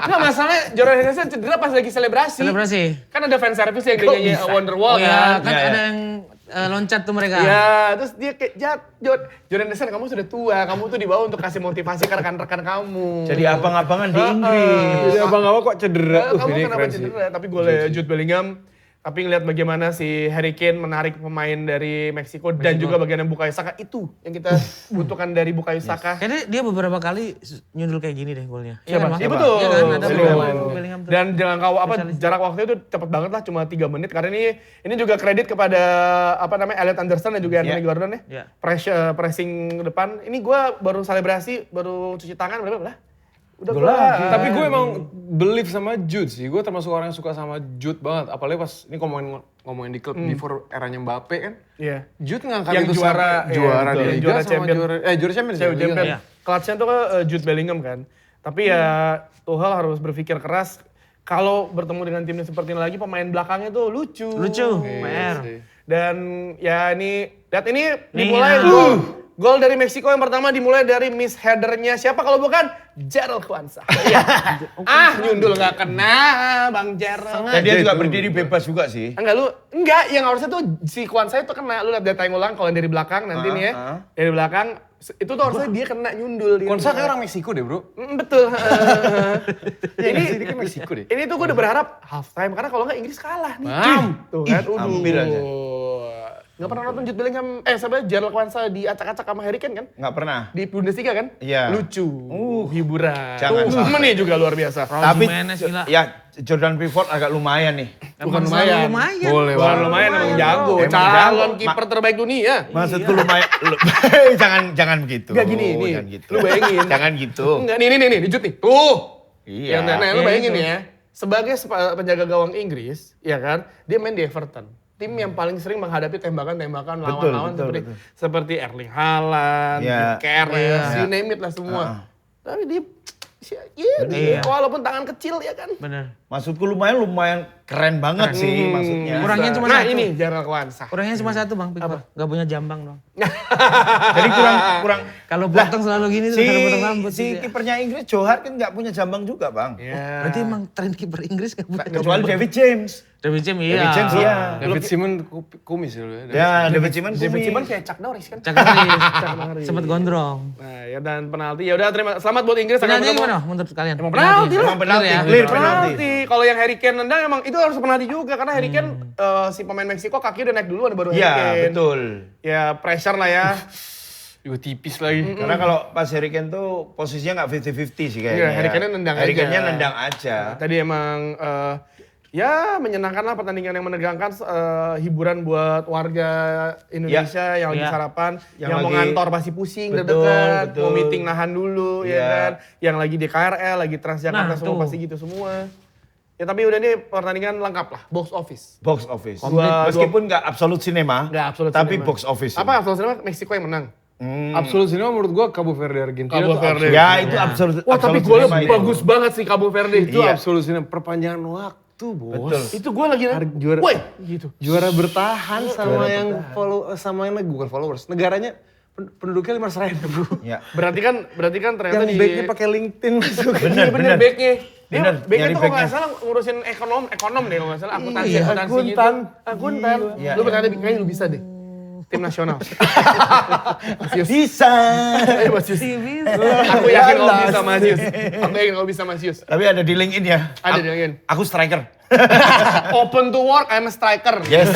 Nggak masalahnya Jordan Henderson cedera pas lagi selebrasi. Selebrasi. Kan ada fan service yang dia nyanyi Wonderwall Oh ya, kan. kan ada yang loncat tuh mereka. Ya, terus dia kayak, Jordan Henderson kamu sudah tua, kamu tuh dibawa untuk kasih motivasi ke rekan-rekan kamu. Jadi abang-abangan di Inggris. Jadi abang-abang kok cedera. Kamu kenapa cedera? Tapi gue liat Jude Bellingham, tapi ngeliat bagaimana si Harry Kane menarik pemain dari Meksiko dan juga bagaimana Bukayo Saka, itu yang kita butuhkan dari Bukayo Saka. Kayaknya dia beberapa kali nyundul kayak gini deh golnya. Iya, kan, Bang? Bang? Iya, betul. Iya kan, ada Betul. beberapa Bellingham tuh. Dan jangan jarak waktu itu cepet banget lah, cuma 3 menit. Karena ini juga kredit kepada Elliot Anderson dan juga Anthony Gordon ya. Iya. Pressing depan. Ini gue baru selebrasi, baru cuci tangan, berapa? Udah Gol lagi. Tapi gue emang believe sama Jude sih. Gue termasuk orang yang suka sama Jude banget. Apalagi pas ini ngomongin di klub before eranya Mbappe kan. Iya. Jude ngangkat Yang itu juara, juara iya, di juara Liga sama champion. juara Champions. Cewek ya? champion. Iya. Clutch-nya tuh Jude Bellingham kan. Tapi ya Tuchel harus berpikir keras. Kalau bertemu dengan tim seperti ini lagi, pemain belakangnya tuh lucu. Lucu, Iya PR. sih. Dan ya ini, lihat ini Nih, dimulai ya. Gol dari Meksiko yang pertama dimulai dari miss headernya siapa kalau bukan Gerald Kwanza. Iya. Nyundul nggak kena Bang Gerald. Dan dia juga berdiri bebas juga sih. Enggak, yang harusnya tuh si Kwanza itu kena. Lu lihat data yang ulang kalau yang dari belakang nanti nih ya. Dari belakang itu tuh harusnya dia kena nyundul. Kwanza kayak orang Meksiko deh bro. Betul. Ini kan Meksiko deh. Ini tuh gue udah berharap half time karena kalau nggak Inggris kalah nih. Tuh kan, hampir aja. Nggak pernah nonton Jude Bellingham, sebenarnya Gerald Kwanza diacak-acak sama Harry Kane kan? Nggak pernah. Di Bundesliga kan? Iya. Lucu, hiburan. Jangan tuh, sampai. Mane juga luar biasa. Tapi Jimenez gila. ya Jordan Pickford agak lumayan nih. Bukan Selalu lumayan. lumayan. Boleh, Bukan lumayan, emang jago. Emang Calon jago. kiper terbaik dunia. Maksudku lumayan. jangan begitu. Enggak gini, nih. Jangan gitu. Lu bayangin. Jangan gitu. Enggak, nih, Jude nih. Tuh. Iya. Yang nenek, lu Iya, bayangin itu. ya. Sebagai penjaga gawang Inggris, ya kan? Dia main di Everton. Tim yang paling sering menghadapi tembakan-tembakan lawan-lawan seperti Erling Haaland, Iya. Keres, you name it lah semua. Tapi dia walaupun tangan kecil ya kan. Bener. Maksudku lumayan keren banget sih maksudnya. Kurangnya cuma Nah satu. ini Gerald Kwanza. Kurangnya cuma satu Bang Pickford. Gak punya jambang dong. Jadi kurang Kalau potong selalu gini tuh kalau potong rambut. si kipernya Inggris Joe Hart kan nggak punya jambang juga bang. Ya. Berarti emang tren kiper Inggris gak punya Kecuali David James. David James iya. David James iya. David Simon kumis ya. Ya David James David Simon kumis. kayak Chuck Norris kan. Cak Norris. Sempet gondrong. Nah ya dan penalti. Ya udah selamat buat Inggris. Penalti gimana menurut kalian? Emang penalti lah. Emang penalti, ya? clear penalti. Penalti. Kalau yang Harry Kane nendang emang itu harus penalti juga karena Harry Kane si pemain Meksiko kaki udah naik duluan baru Harry Iya Kane. betul. Ya pressure lah ya. Juga tipis lagi. Karena kalau pas Harry Kane tuh posisinya nggak 50-50 sih kayaknya. Iya, Harry Kane nendang Harry aja. Kane-nya nendang aja. Tadi emang ya menyenangkan lah pertandingan yang menegangkan hiburan buat warga Indonesia yang lagi Ya. sarapan, Yang yang mau lagi- ngantor pasti pusing, Betul, deg-degan, betul. mau meeting nahan dulu ya Iya. kan, yang lagi di KRL, lagi Transjakarta Nah, semua tuh. pasti gitu semua. Ya tapi udah nih pertandingan lengkap lah, box office. Box office. Dua- Meskipun nggak absolut cinema, Nggak absolut tapi cinema. box office. Apa absolut cinema? Meksiko yang menang. Absolut cinema menurut gua Cabo Verde Argentina Cabo tuh Verde. Ya itu absolut. Wah tapi absolut golnya cinema itu. bagus banget sih Cabo Verde. itu Iya. absolut cinema perpanjangan waktu, Bos. Betul. Itu gue lagi juara- woi gitu. Juara bertahan sama yang bukan followers, negaranya penduduknya 500.000. Ya. Berarti kan ternyata Yang backnya pakai LinkedIn masuk. Bener, Iya bener backnya. Dia Bener, backnya nyari tuh kalau nggak backnya. salah ngurusin ekonom deh kalau nggak salah akuntansi Iya, gitu. Akuntan. Iya. Lu berarti kayaknya lu bisa deh. Tim nasional. Mas Yus. Bisa. Ayo Mas Yus. Aku yakin kau bisa Mas Yus. Aku yakin kau bisa Mas Yus. Tapi ada di LinkedIn ya. Ada di LinkedIn. Aku striker. Open to work, I'm a striker. Yes.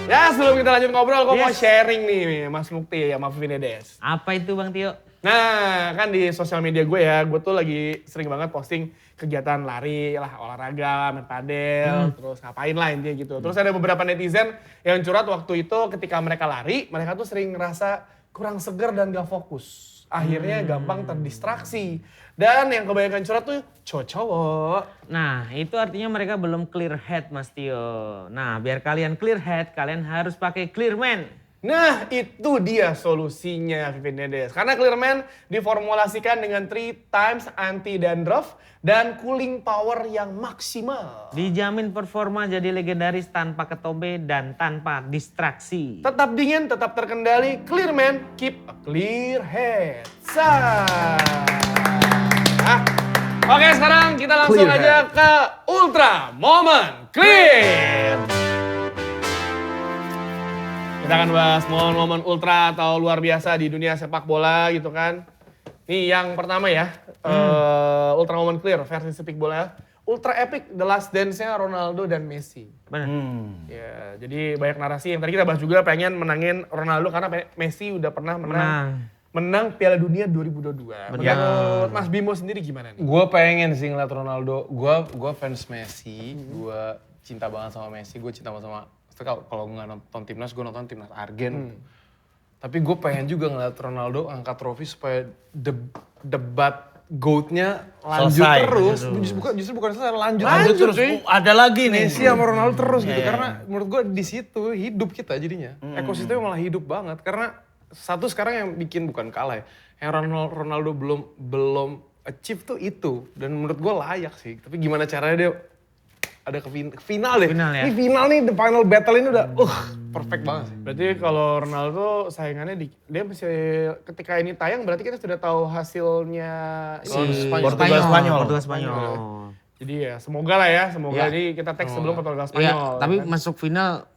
Ya sebelum kita lanjut ngobrol, gue mau sharing nih Mas Mukti sama Vinedes. Apa itu Bang Tio? Nah kan di sosial media gue ya, gue tuh lagi sering banget posting kegiatan lari lah, olahraga, main padel, terus ngapain lah intinya gitu. Terus ada beberapa netizen yang curhat waktu itu ketika mereka lari, mereka tuh sering ngerasa kurang segar dan gak fokus. Akhirnya gampang terdistraksi. Dan yang kebanyakan curhat tuh cowok-cowok. Nah, itu artinya mereka belum clear head, Mas Tio. Nah, biar kalian clear head, kalian harus pakai Clearman. Nah, itu dia solusinya Vinedes. Karena Clearman diformulasikan dengan 3 times anti dandruff dan cooling power yang maksimal. Dijamin performa jadi legendaris tanpa ketobe dan tanpa distraksi. Tetap dingin, tetap terkendali. Clearman, keep a clear head. Oke, sekarang kita langsung Clear aja ke Ultra Moment Clear. Kita akan bahas momen-momen ultra atau luar biasa di dunia sepak bola gitu kan. Nih yang pertama ya, Ultra Moment Clear versi sepak bola. Ultra epic The Last Dance-nya Ronaldo dan Messi. Benar. Ya, jadi banyak narasi yang tadi kita bahas juga pengen menangin Ronaldo karena Messi udah pernah menang Piala Dunia 2022. Menurut Mas Bimo sendiri gimana nih? Gue pengen sih ngeliat Ronaldo. Gue fans Messi. Gue cinta banget sama Messi. Gue cinta banget sama. Kalau nggak nonton timnas, gue nonton timnas Argen. Tapi gue pengen juga ngeliat Ronaldo angkat trofi supaya debat GOAT-nya lanjut Selesai. terus. Justru bukan selesai, lanjut terus. cuy. Ada lagi nih. Messi sama Ronaldo terus gitu. Karena menurut gue di situ hidup kita jadinya. Ekosistemnya malah hidup banget. Karena satu sekarang yang bikin bukan kalah ya. Yang Ronaldo belum achieve tuh itu. Dan menurut gue layak sih. Tapi gimana caranya dia ada ke final deh. Final ya. Ini final nih, the final battle ini udah perfect banget sih. Berarti kalau Ronaldo saingannya dia masih ketika ini tayang berarti kita sudah tahu hasilnya Portugal Spanyol. Portugal Spanyol. Jadi ya semoga lah ya, semoga Ya. ini kita tag sebelum Portugal Iya, Spanyol. tapi kan? masuk final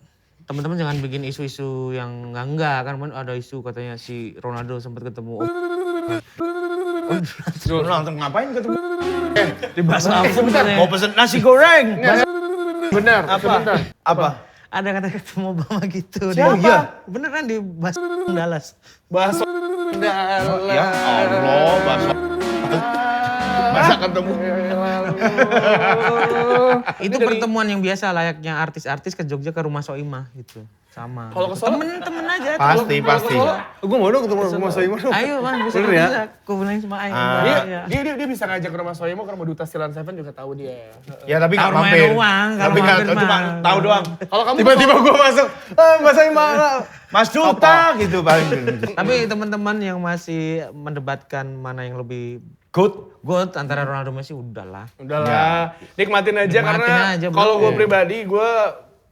teman-teman jangan bikin isu-isu yang enggak kan ada isu katanya si Ronaldo sempat ketemu Lu langsung ngapain ketemu? dibahas langsung Mau pesen nasi goreng. Benar, Apa? sebentar. Apa? ada kata ketemu Obama gitu. Siapa? Iya. Beneran di Dallas. Bakso Ya Allah, bakso. Masa ketemu? Itu pertemuan yang biasa layaknya artis-artis ke Jogja ke rumah Soimah gitu. Sama. Kalau ke Solo? Temen-temen aja. Pasti. Gue mau dong ketemu rumah Soimah dong. Ayo bang, bisa Bener ya? bisa. Aku bilang sama Ayo. Dia bisa ngajak ke rumah Soimo, ke rumah Duta Silan Seven juga tahu dia. Ya tapi nggak Tahu rumahnya mampir. doang, kalau Tapi nggak mampir cuma mah. tahu doang. Kalau kamu Tiba-tiba gue masuk, Mbak Soimah. Mas Duta gitu paling. Tapi teman-teman yang masih mendebatkan mana yang lebih Good. goat antara Ronaldo Messi udahlah. udahlah, nikmatin aja Nikmatin karena aja, bro. kalau gue pribadi gue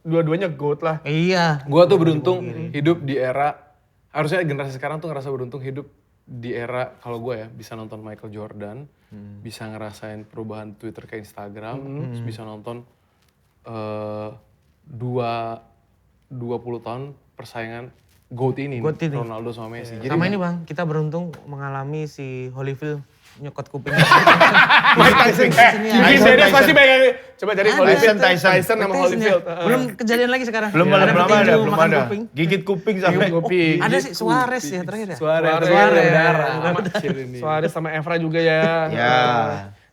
dua-duanya goat lah. Iya. Gue tuh beruntung hidup di era, harusnya generasi sekarang tuh ngerasa beruntung hidup di era, kalau gue ya, bisa nonton Michael Jordan, bisa ngerasain perubahan Twitter ke Instagram, terus bisa nonton 20 tahun persaingan GOAT ini, GOAT ini. Ronaldo sama Messi. Sama ini bang, kita beruntung mengalami si Holyfield nyekot kuping. Mike Tyson, Jimmy Dennis pasti bayangin. Coba cari Holyfield, Tyson sama Holyfield. Belum kejadian lagi sekarang. Belum ada, petinju belum makan ada. kuping. Gigit kuping sampai. Ada sih Suarez ya terakhir ya. Suarez, Suarez sama Evra juga ya. Ya.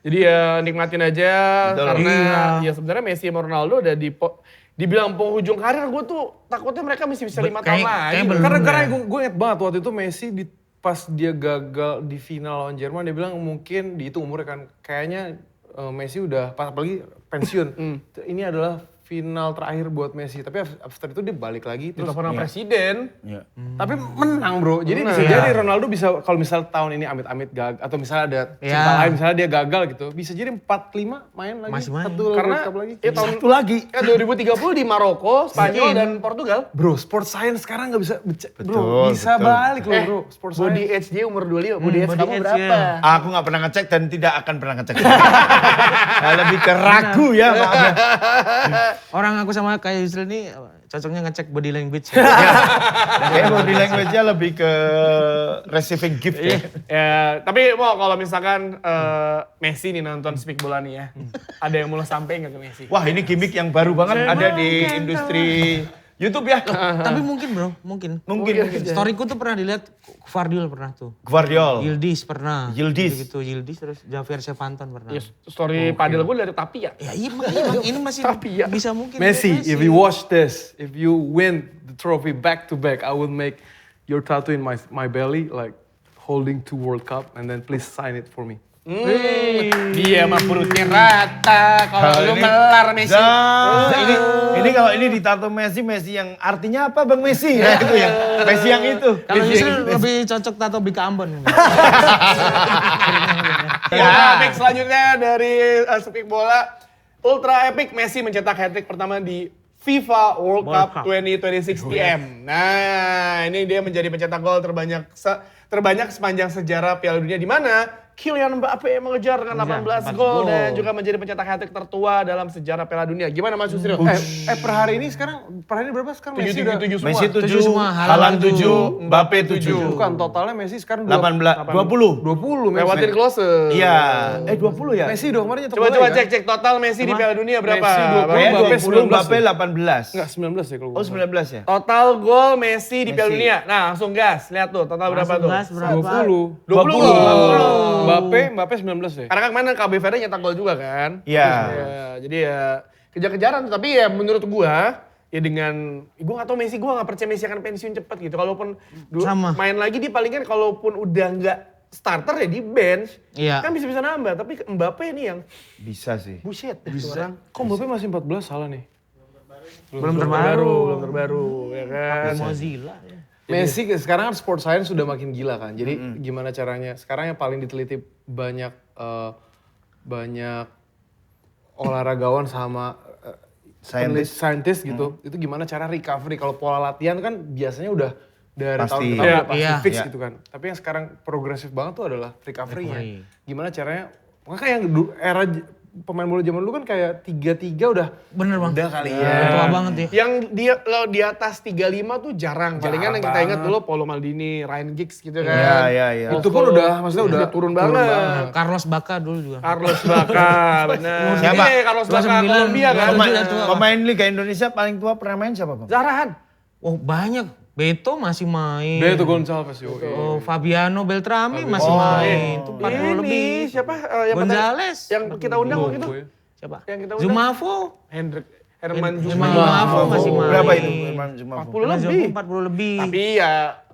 Jadi ya nikmatin aja Betul. karena Iya. ya sebenarnya Messi sama Ronaldo udah dibilang penghujung karir, gue tuh takutnya mereka masih bisa 5 tahun lagi. kayak belum. Karena gue inget banget waktu itu Messi pas dia gagal di final lawan Jerman, dia bilang mungkin dihitung umurnya kan, kayaknya Messi udah pas apalagi pensiun. Ini adalah final terakhir buat Messi, tapi after itu dia balik lagi terus. Ditelepon sama presiden. Ya. Tapi menang bro, jadi bisa jadi Ronaldo bisa kalau misal tahun ini amit-amit gagal atau misalnya ada cerita lain, misalnya dia gagal gitu, bisa jadi 4-5 main lagi. Masih main. Satu Karena World Cup lagi. ya tahun Satu lagi. ya 2030 di Maroko, Spanyol dan Portugal. Bro, sport science sekarang nggak bisa, bro Betul, bisa betul. balik loh bro, sport Body science. age dia umur 25, body age body kamu age, berapa? ya. Aku nggak pernah ngecek dan tidak akan pernah ngecek. Nah, lebih ke ragu ya, maaf ya. Orang aku sama kayak Yusril ini cocoknya ngecek body language. Kayak body language-nya lebih ke receiving gift ya. Ya, tapi mau kalau misalkan Messi nih nonton Speak Bola nih ya. Ada yang mau lo sampein nggak ke Messi? Wah ini gimmick yang baru banget ada di industri YouTube ya. Tapi mungkin bro, mungkin. Mungkin. Storyku tuh pernah dilihat Guardiola pernah tuh. Guardiol. Yildiz pernah. Yildiz. Gitu Yildiz terus Javier Sevanton pernah. Ya, story padel gue dari Tapia. Ya iya bang, ini masih Tapi ya. bisa mungkin. Messi, if you watch this, if you win the trophy back to back, I will make your tattoo in my belly like holding 2 World Cup and then please sign it for me. Dia mah perutnya rata. Kalau lu melar Messi. Ini kalau ini ditato Messi yang artinya apa Bang Messi? Ya itu ya. Messi yang itu. Kalau Yusril lebih cocok tato Bika Ambon. Ya, back selanjutnya dari Speak Bola. Ultra epic, Messi mencetak hat-trick pertama di FIFA World Cup 2026 TM. Nah, ini dia menjadi pencetak gol terbanyak sepanjang sejarah Piala Dunia, di mana Kylian Mbappe mengejar dengan 18 gol dan juga menjadi pencetak hat-trick tertua dalam sejarah Piala Dunia. Gimana Mas Yusril? Per hari ini berapa sekarang Messi udah? 7 semua. Messi 7, semua, Haaland 7, Mbappe 7. Bukan, totalnya Messi sekarang 18, 20. 20 Messi. Lewatin close. Iya, 20 ya? Messi udah kemarin nyetak Coba bola ya? cek total Messi di Piala Dunia berapa? Messi 20, Kayak Mbappe 20, 19 Mbappe ya? 18. Enggak, 19 ya kalau Oh 19 ya? Total gol Messi di Piala Messi. Dunia. Nah, langsung gas. Lihat tuh, total berapa tuh? 20. 20. Mbappe 19 ya? Karena kan kemana KB Verde nyetak gol juga kan? Iya. Ya, jadi ya kejar-kejaran. Tapi ya menurut gua, ya dengan, gua gak tau Messi, gua gak percaya Messi akan pensiun cepat gitu. Kalaupun Sama. main lagi dia paling kan kalaupun udah nggak starter ya di bench. Iya. Kan bisa-bisa nambah. Tapi Mbappe ini yang Bisa sih. buset. Bisa. Kok Mbappe masih 14 salah nih? Belum terbaru. Belum terbaru, ya kan? Mozilla. Ya. Messi sekarang kan sport science sudah makin gila kan. Jadi gimana caranya? Sekarang yang paling diteliti banyak olahragawan sama scientist gitu, itu gimana cara recovery. Kalau pola latihan kan biasanya udah dari Pasti. tahun ke tahun udah pasti Iya. fix Iya. gitu kan. Tapi yang sekarang progresif banget tuh adalah recovery-nya. Recovery. Gimana caranya, makanya yang era pemain bola zaman dulu kan kayak 3-3 udah Bener bang. udah kali Udah ya. tua banget ya. Yang dia lo di atas 35 tuh jarang. Palingan yang kita ingat dulu Paulo Maldini, Ryan Giggs gitu kan. Iya. Itu pun udah, maksudnya udah turun banget. Carlos Bacca dulu juga. Carlos Bacca, benar. Siapa? Iya, Carlos Bacca 29, Kolombia kan. Pemain- udah tua, Bang. Pemain Liga Indonesia paling tua pernah main siapa Bang? Zarahan. Oh banyak. Beto masih main. Dia itu Gonçalves yo. Oh Fabiano Beltrami masih main. Itu 40 Ini lebih. siapa yang Gonzales. yang kita undang waktu itu? Siapa? Yang kita undang. Zumafo. Herman Zumafo masih main. Berapa itu? Irman Zumafo? 40 lebih. 40 lebih. Tapi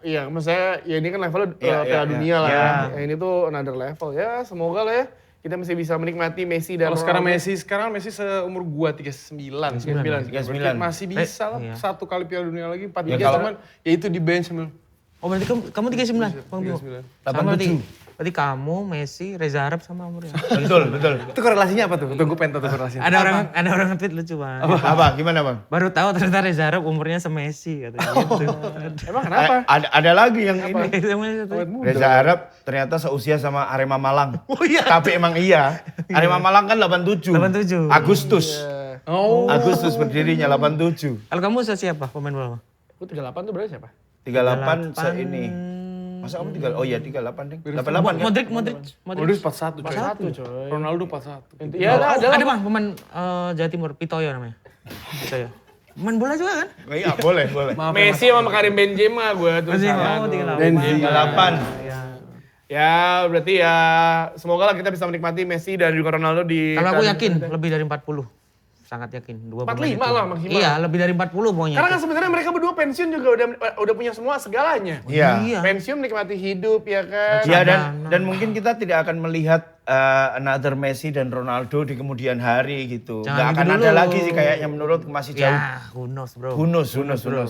ya maksudnya ya ini kan levelnya Iya, Piala Dunia lah. iya. Ya, ini tuh another level ya. Semoga lah ya kita masih bisa menikmati Messi dan Kalau sekarang Ronaldo. Messi seumur gua 39. 39. 39. Masih bisa lah Iya. satu kali Piala Dunia lagi 4 Ya, tiga kalau- cuman ya itu di bench Mil. Oh berarti kamu 39? Bang Bimo? 39. Sama berarti kamu, Messi, Reza Arab sama Amr ya? Betul. Itu korelasinya apa tuh? Tunggu pengen tahu korelasinya. Ada orang nge-tweet lucu Bang. Apa? Gimana Bang? Baru tahu ternyata Reza Arab umurnya se-Messi katanya gitu. Emang kenapa? Ada lagi yang ini. Namanya satu. Reza Arab ternyata seusia sama Arema Malang. Oh iya. Tapi emang iya. Arema Malang kan 87. 87. Agustus. Oh. Agustus berdirinya 87. Kalau kamu siapa pemain bola? Bang? Aku 38 tuh berarti siapa? 38 ini. Masa kamu 38? Oh iya 38 ding. 88 kan? Modric. Modric 41 coy. 41 coy. Ronaldo 41. Ya ada Ada Bang pemain Jawa Timur, Pitoyo namanya. Pitoyo. Pemain bola juga kan? Oh, iya boleh. Messi sama Karim Benzema gue tuh. Masih salah. 38. Ya berarti ya semoga lah kita bisa menikmati Messi dan juga Ronaldo di. Kalau aku yakin lebih dari 40. Sangat yakin. 2 pemain 45 itu. lah maksimal. Iya, lebih dari 40 pokoknya. Karena kan sebenarnya mereka berdua pensiun juga udah punya semua segalanya. Iya. Pensiun menikmati hidup ya kan. Iya dan mungkin kita tidak akan melihat another Messi dan Ronaldo di kemudian hari gitu. Jangan Nggak akan gitu ada dulu. lagi sih kayaknya menurut masih jauh. Ya, who knows bro. Who knows.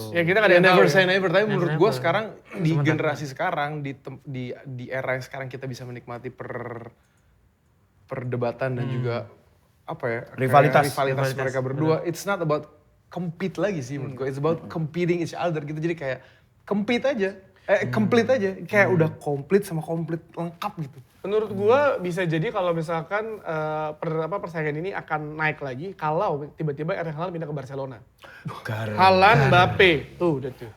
Ya kita nggak ada yang tahu. Never ya. say never, tapi menurut gua sekarang di generasi sekarang di era yang sekarang kita bisa menikmati perdebatan dan juga apa ya kayak Rivalitas. mereka berdua. It's not about compete lagi sih menurut gua. It's about competing each other gitu. Jadi kayak compete aja. Complete aja. Kayak udah komplit sama komplit lengkap gitu. Menurut gua bisa jadi kalau misalkan persaingan ini akan naik lagi kalau tiba-tiba Erling Haaland pindah ke Barcelona. Haaland Mbappe. Tuh udah tuh.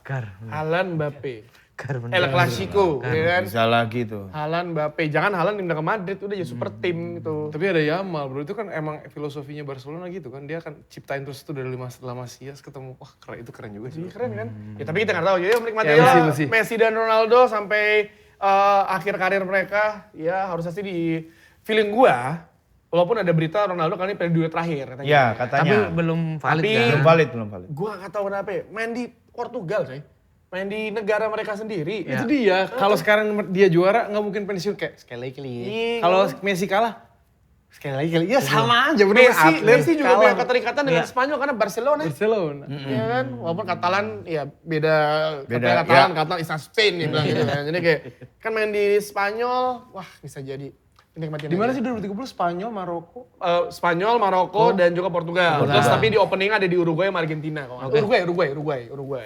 Haaland Mbappe. El Clasico, ya kan? Bisa lagi tuh. Haaland Mbappe. Jangan Haaland pindah ke Madrid, udah jadi super tim gitu. Tapi ada Yamal bro, itu kan emang filosofinya Barcelona gitu kan. Dia akan ciptain terus itu dari setelah Masias ketemu. Wah itu keren juga sih. Keren kan? Ya tapi kita nggak tahu. Jadi menikmati Ya, lah Messi. Messi dan Ronaldo sampai akhir karir mereka. Ya harusnya sih di feeling gua. Walaupun ada berita Ronaldo kali ini periode terakhir katanya. Ya Tapi katanya. belum valid Tapi- kan? Belum valid. Gua nggak tahu kenapa ya. Main di Portugal coy. Main di negara mereka sendiri. Ya. Itu dia. Kalau sekarang dia juara nggak mungkin pensiun kayak sekali lagi. Iya. Kalau Messi kalah sekali lagi kali. Ya sama aja bener Messi juga kalah. punya keterikatan dengan Iya. Spanyol karena Barcelona. Barcelona. Ya kan? Walaupun Katalan ya beda Beda, Katalan is not Spain dia bilang gitu kan. Jadi kayak kan main di Spanyol, wah bisa jadi nikmatin. Di mana aja. sih 2030 Spanyol, Maroko? Spanyol, Maroko dan juga Portugal. Portugal. Terus tapi di opening ada di Uruguay sama Argentina kok. Uruguay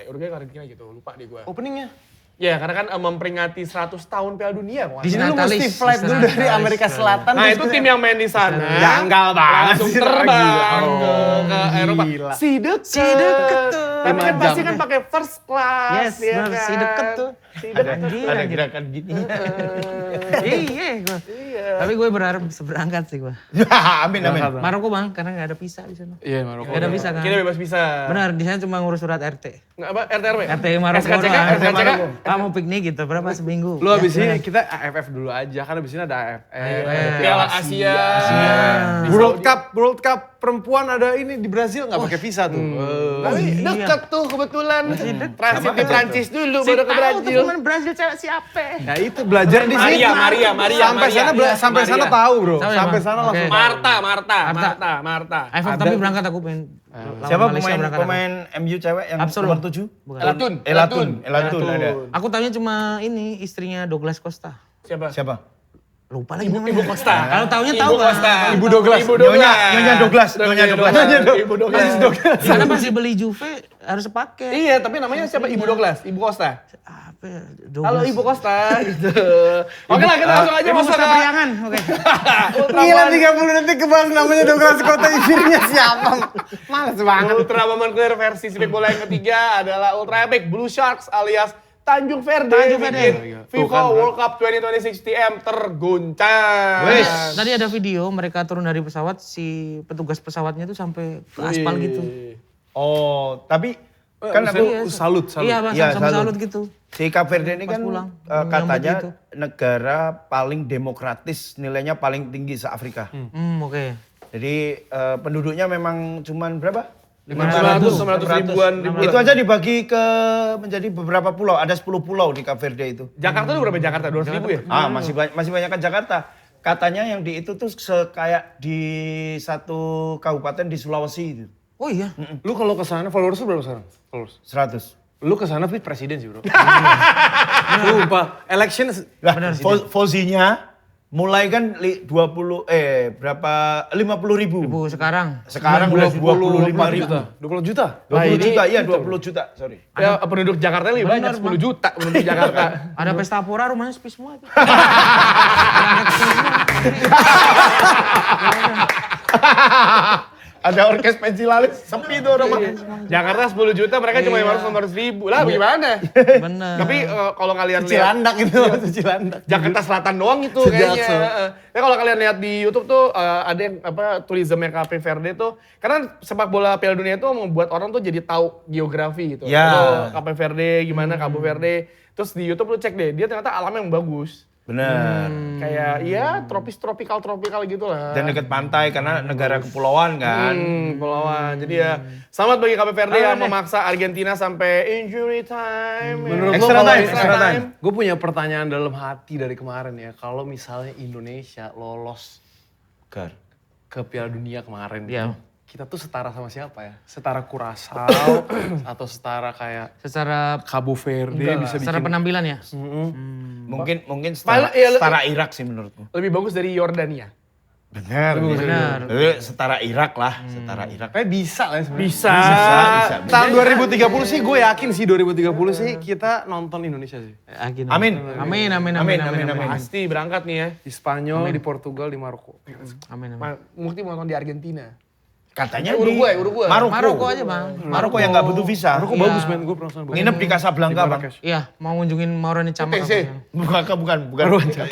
ke Argentina gitu. Lupa di gua. Openingnya? Ya, karena kan memperingati 100 tahun Piala Dunia kok. Di Jadi lu Natalis, mesti flight dulu dari Natalis. Amerika Selatan. Nah, terus itu ke- tim yang main di sana. Janggal banget Langsung sih, terbang gila. ke Eropa. Gila. Si deket. Si deket tuh. Tapi kan 5 pasti jam. kan pakai first class. Yes, ya bener, kan? si deket tuh. Si deket. Ada gerakan gini. Iya, gua. Tapi gue berharap bisa berangkat sih gue. Amin. Maroko bang, karena nggak ada visa di sana. Iya, Maroko. Nggak ada visa kan? Kita bebas bisa. Benar, di sana cuma ngurus surat RT. Nggak apa? RT-RW? RT Maroko SKCK? doang. SKCK? Ah mau piknik gitu, berapa seminggu? Lu abis ini kita AFF dulu aja, kan abis ini ada AFF. Piala Asia. World Cup perempuan ada ini di Brazil nggak pakai visa tuh. Tapi deket tuh kebetulan. Transit di Prancis dulu baru ke Brazil. Pemain Brazil cewek siapa? Ya itu belajar di sini. Maria, Sampai sana sampai sana Maria. tahu, Bro. Tahu ya, Sampai Bang? sana Oke. langsung. Marta. AFF tapi berangkat aku pengen. lawan Siapa Malaysia berangkat aku. pemain MU cewek yang Absolut. nomor 7? Bukan. Elatun ada. Aku tahunya cuma ini istrinya Douglas Costa. Siapa? Siapa? Lupa lagi namanya. Ibu Costa. Kalau taunya tahu Ibu kan. Costa. Ibu Douglas. Nyonya Douglas. Ibu Douglas. Karena masih beli Juve harus pakai. Iya, tapi namanya siapa? Ibu Douglas, Ibu Costa. Apa ya? Halo Ibu Costa gitu. Oke lah, kita langsung aja Ibu masuk Costa ke Priangan. Oke. Gila 30 detik kebahas namanya Douglas Kota isinya siapa? Males banget. Ultra Momen Clear versi sepak bola yang ketiga adalah Ultra Epic Blue Sharks alias Tanjung Verde. bikin FIFA World Cup 2026 TM terguncang. Tadi ada video mereka turun dari pesawat, si petugas pesawatnya tuh sampai ke aspal gitu. Oh, tapi kan aku salut. Iya, Bang, Iya, sama salut. salut gitu. si Cape Verde ini Pas kan pulang, katanya gitu. negara paling demokratis, nilainya paling tinggi se-Afrika. Oke. Jadi penduduknya memang cuman berapa? 900 ribuan. Itu aja dibagi ke menjadi beberapa pulau. Ada 10 pulau di Cape Verde itu. Jakarta tuh berapa Jakarta? 200 ribu ya? Masih banyak kan Jakarta. Katanya yang di itu tuh kayak di satu kabupaten di Sulawesi itu. Oh iya. Lu kalau ke sana followers lu berapa sekarang? Followers. 100. Lu ke sana fit presiden sih, Bro. Sumpah, election Nah, Fauzinya mulai kan 50 ribu. Ibu sekarang. Sekarang udah 25 ribu. 20 juta. 20 juta, iya 20 juta, sorry. Ya, penduduk Jakarta lebih banyak, 10 juta penduduk Jakarta. Ada pesta pora rumahnya sepi semua itu. Ada orkes pensilalis, sepi tuh rumah. Jakarta 10 juta, mereka cuma 500 ribu. Lah bagaimana? Bener. Tapi kalau kalian lihat Cilandak itu, Cilandak. Jakarta Selatan doang itu kayaknya. Ya kalau kalian lihat di YouTube tuh ada yang tulismenya Cape Verde tuh, karena sepak bola Piala Dunia itu membuat orang tuh jadi tahu geografi gitu. Ya. Cape Verde gimana, Cabo Verde. Terus di YouTube lu cek deh, dia ternyata alamnya yang bagus. Bener. Kayak ya tropikal gitu lah. Dan dekat pantai karena negara kepulauan kan. Kepulauan. Jadi ya selamat bagi Cape Verde yang memaksa Argentina sampai injury time. Menurut Extra lo time, extra time. Gue punya pertanyaan dalam hati dari kemarin ya. Kalau misalnya Indonesia lolos ke Piala Dunia kemarin. Iya. Kita tuh setara sama siapa ya? Setara Curaçao atau setara kayak Secara Cabo Verde bisa secara bikin. penampilan ya. Mungkin Paling- ya, setara Irak sih menurutku. Lebih bagus dari Yordania. Benar. Benar. Setara Irak lah, setara Irak. Kayak bisa lah ya sebenarnya. Bisa. Tahun 2030 sih gue yakin sih 2030 sih kita nonton Indonesia sih. Amin. Amin. Pasti berangkat nih ya. Di Spanyol, di Portugal, di Maroko. Amin. Mukti mau nonton di Argentina. Katanya Uruguay. Maroko aja, Bang. Maroko yang nggak butuh visa. Maroko bagus men, gue pernah sana. Nginep di Casablanca, Bang. Iya, mau ngunjungin Maurani Camak. TC. Bukan.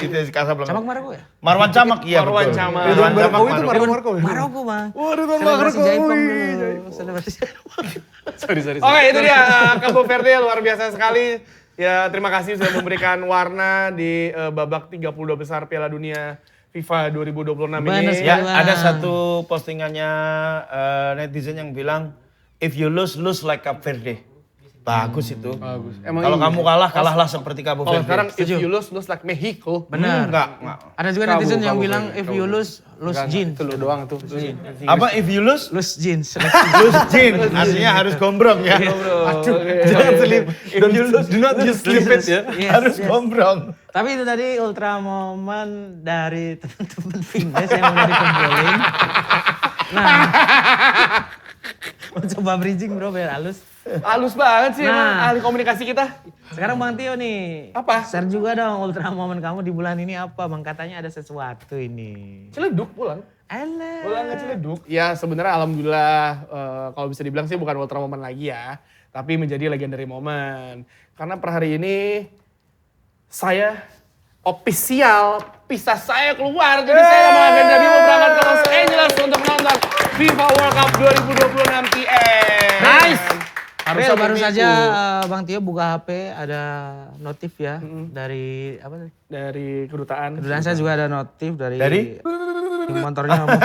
Itu di Casablanca. Camak Maroko ya? Marwan Camak, iya Marwan betul. Camak. Ridwan Marwan Barkawi itu Camak. Maroko ya? Maroko, Bang. Wah, Ridwan Selebrasi Barkawi. Jaipong dulu. Selebrasi Jaipong. Sorry. Oke, itu dia Cabo Verde luar biasa sekali. Ya, terima kasih sudah memberikan warna di babak 32 besar Piala Dunia FIFA 2026 Bener ini. sekali. Ya, ada satu postingannya netizen yang bilang, if you lose like Cape Verde. Bagus itu. Bagus. Kalau kamu kalahlah seperti Cape Kalau Verde. sekarang if you lose like Mexico. Bener. Enggak. Ada juga netizen yang bilang if you lose jeans. Itu lo doang tuh. Apa if you lose? Lose jeans. Lose jean. Artinya harus gombrong ya. Jangan selip. Do not just slip it ya. Yes, Harus yes. gombrong. Tapi itu tadi ultra momen dari teman-teman Vindes yang udah dikumpulin. Nah, mau coba bridging bro biar halus. Halus banget sih emang Nah. ahli komunikasi kita. Sekarang Bang Tio nih. Apa? Share juga dong ultra momen kamu di bulan ini apa? Bang katanya ada sesuatu ini. Celeduk pulang. Alah. Pulang ke Ciledug. Ya sebenarnya alhamdulillah kalau bisa dibilang sih bukan ultra momen lagi ya. Tapi menjadi legendary moment. Karena per hari ini saya official pisah saya keluar. Jadi saya sama Agenda Bimo berangkat ke Los Angeles untuk nonton FIFA World Cup 2026 TM. Nice. Harusnya Baru begitu. saja Bang Tio buka HP ada notif ya dari apa tadi? Dari kedutaan. Kemudian saya juga ada notif dari Dari? di motornya ngomong.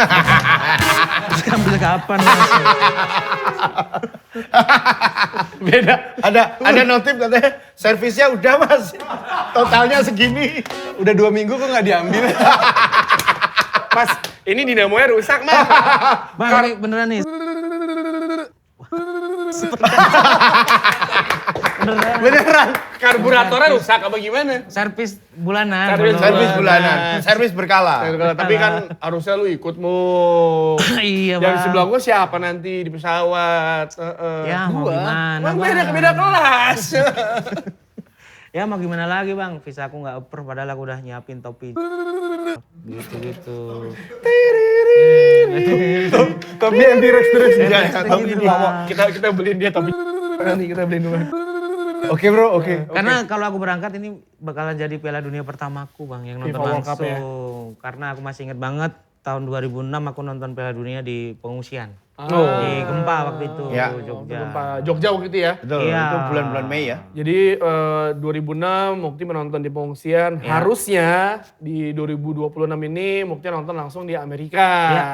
Terus ambil kapan Mas? Beda. Ada notif katanya servisnya udah Mas. Totalnya segini. Udah 2 minggu kok nggak diambil. Mas, ini dinamonya rusak mas. Bang, ini beneran nih. Beneran. Karburatornya rusak apa gimana? Servis bulanan. Servis bulanan, servis berkala. Tapi kan harusnya lu ikut mu. Iya, Yang Bang. sebelah gua siapa nanti di pesawat? Ya, mau gimana, Bang, Bang? beda kelas. Ya mau gimana lagi bang, visa aku nggak approve padahal aku udah nyiapin topi. Gitu-gitu. Tapi yang direct-direct Kita beliin dia topi. Nanti kita beliin dulu. Oke bro, oke. Karena kalau aku berangkat ini bakalan jadi Piala Dunia pertamaku bang, yang nonton FIFA World Cup langsung. ya? Karena aku masih ingat banget tahun 2006 aku nonton Piala Dunia di pengungsian. Oh. Di Gempa waktu itu, Ya. Jogja. Jogja waktu itu ya. Betul, Iya. itu bulan-bulan Mei ya. Jadi 2006 Mukti menonton di pengungsian. Ya. Harusnya di 2026 ini Mukti nonton langsung di Amerika. Ya.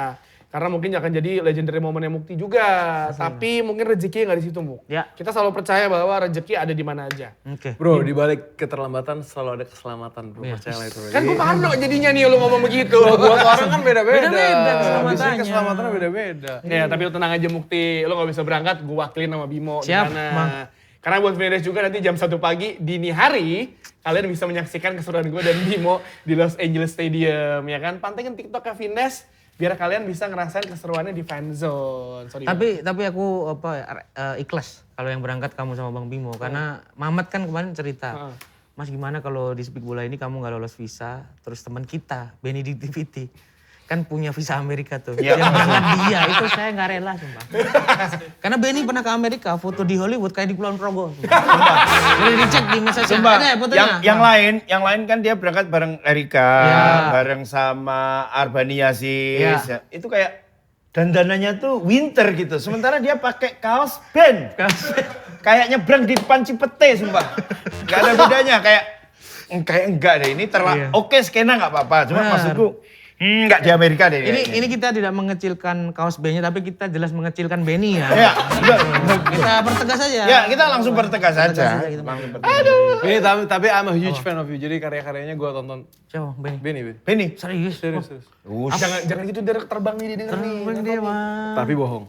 Karena mungkin akan jadi legendary momennya Mukti juga. Tapi mungkin rezekinya nggak di situ, Muk. Ya. Kita selalu percaya bahwa rezeki ada di mana aja. Oke. Bro, di balik keterlambatan selalu ada keselamatan bro, percayalah itu. Kan gue parno jadinya nih lu ngomong begitu. Buat orang kan beda-beda. Beda-beda keselamatannya. Biasanya keselamatannya beda-beda. Ya, tapi lu tenang aja Mukti. Lu gak bisa berangkat, gue wakilin sama Bimo di Siap, sana. Bang. Karena buat Vindes juga nanti jam 1 pagi dini hari kalian bisa menyaksikan keseruan gue dan Bimo di Los Angeles Stadium ya kan. Pantengin TikToknya Vindes biar kalian bisa ngerasain keseruannya di fanzone. Sorry. Tapi aku ikhlas kalau yang berangkat kamu sama Bang Bimo karena Mamat kan kemarin cerita. Mas gimana kalau di Speak Bola ini kamu nggak lolos visa, terus teman kita Benedictivity kan punya visa Amerika tuh. Iya. Yang berangkat dia itu saya nggak rela sumpah. Karena Benny pernah ke Amerika foto di Hollywood kayak di Kulon Progo. Boleh dicek di medsos Sumpah, ada ya fotonya. yang lain kan dia berangkat bareng Erika, Ya. bareng sama Arbaniasis. Ya. Itu kayak dandanannya tuh winter gitu. Sementara dia pakai kaos band. Kayak nyebrang di depan Cipete sumpah. Gak ada bedanya kayak enggak deh ini Iya. oke skena nggak apa-apa. Cuma Benar. maksudku enggak di Amerika deh. Ini kita tidak mengecilkan kaos B-nya tapi kita jelas mengecilkan Benny ya. Ya, Kita pertegas aja. ya kita langsung bertegas saja. aja gitu. Langsung bertegas. Ini tapi I'm a huge fan of you. Jadi karya-karyanya gue tonton. Coba Benny. Benny. Benny. Serius. Serius. Jangan gitu dia terbang nih dia denger nih. Terbang dia mah. Tapi bohong.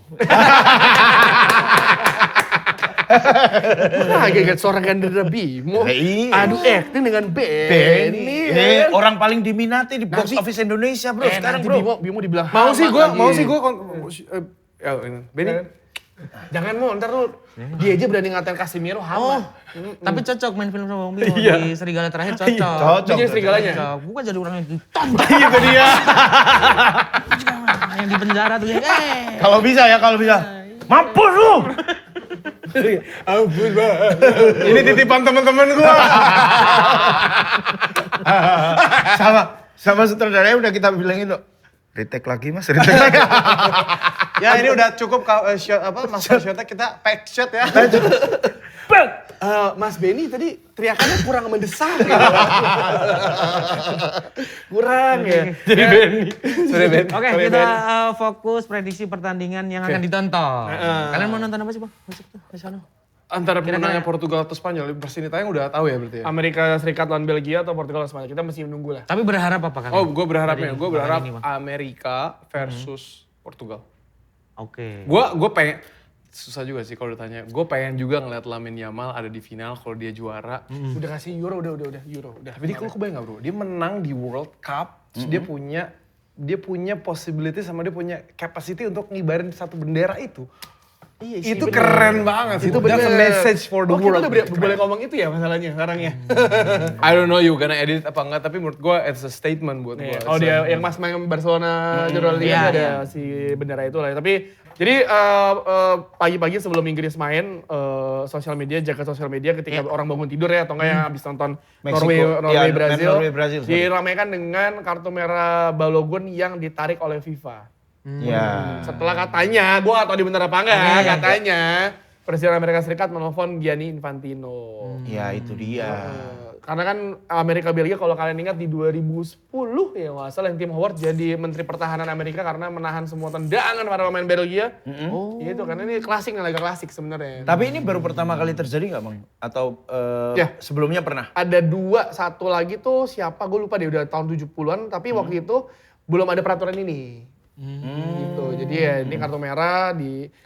Kaget suara ganda Bimo. Iya. Aduh acting dengan Benny. Benny. ya kan? Orang paling diminati di box office Indonesia, Bro. Sekarang, Nanti Bro. Bimo dibilang Mau sih gue, lagi. ya Benny. Jangan mau ntar lu dia aja berani ngatain Casimiro hama. Tapi cocok main film sama Bang Bimo Iya. di Serigala terakhir cocok. Cocok. Dia jadi serigalanya. Cocok. Bukan jadi orang yang Iya ke dia. yang di penjara tuh. Kalau bisa ya, kalau bisa. Mampus lu. Ampun bang. Ini titipan teman-teman gue. sama sutradaranya udah kita bilangin loh. Retake lagi mas, retake lagi. Ya ini udah cukup shot master shotnya kita pack shot ya. Mas Benny tadi teriakannya kurang mendesak gitu. Kurang ya. Jadi Benny. Sorry Ben. Oke, kita fokus prediksi pertandingan yang akan ditonton. Kalian mau nonton apa sih Bang? Masuk tuh ke sana. Antara pemenangnya Portugal atau Spanyol, pasti ini tayang udah tahu ya berarti ya. Amerika Serikat lawan Belgia atau Portugal lawan Spanyol. Kita masih menunggu lah. Tapi berharap apa kan? Oh, gue berharapnya, gue berharap ini, Bang. Amerika versus Portugal. Oke. Gue pengen, susah juga sih kalau ditanya. Gue pengen juga ngeliat Lamine Yamal ada di final kalau dia juara. Udah kasih Euro, udah Euro. Udah. Tapi dia kalau kebayang gak bro, dia menang di World Cup, terus dia punya possibility sama dia punya capacity untuk ngibarin satu bendera itu. Iya sih, Itu bener. keren banget sih. Itu That's a bener. message for the world. Kita udah boleh ngomong itu ya masalahnya sekarang ya. I don't know you gonna edit apa enggak, tapi menurut gue it's a statement buat gue. Kalau dia yang Mas main Barcelona Jurol iya, ada si bendera itu lah. Tapi jadi pagi-pagi sebelum Inggris main sosial media jaga sosial media ketika orang bangun tidur ya atau enggak yang habis nonton Meksiko. Norway Iya, Brazil. Norway, Brazil, sorry. Diramaikan dengan kartu merah Balogun yang ditarik oleh FIFA. Ya. Setelah katanya, gue gak tau di bener apa enggak, katanya Presiden Amerika Serikat menelpon Gianni Infantino. Ya itu dia. Karena kan Amerika Belgia kalau kalian ingat di 2010 ya nggak salah yang Tim Howard jadi Menteri Pertahanan Amerika karena menahan semua tendangan para pemain Belgia. Oh. Itu karena ini klasik, laga klasik sebenarnya. Tapi ini baru pertama kali terjadi nggak bang? Atau Ya. sebelumnya pernah? Ada satu lagi tuh siapa gue lupa deh udah tahun 70-an tapi waktu itu belum ada peraturan ini. Gitu. Jadi ya ini kartu merah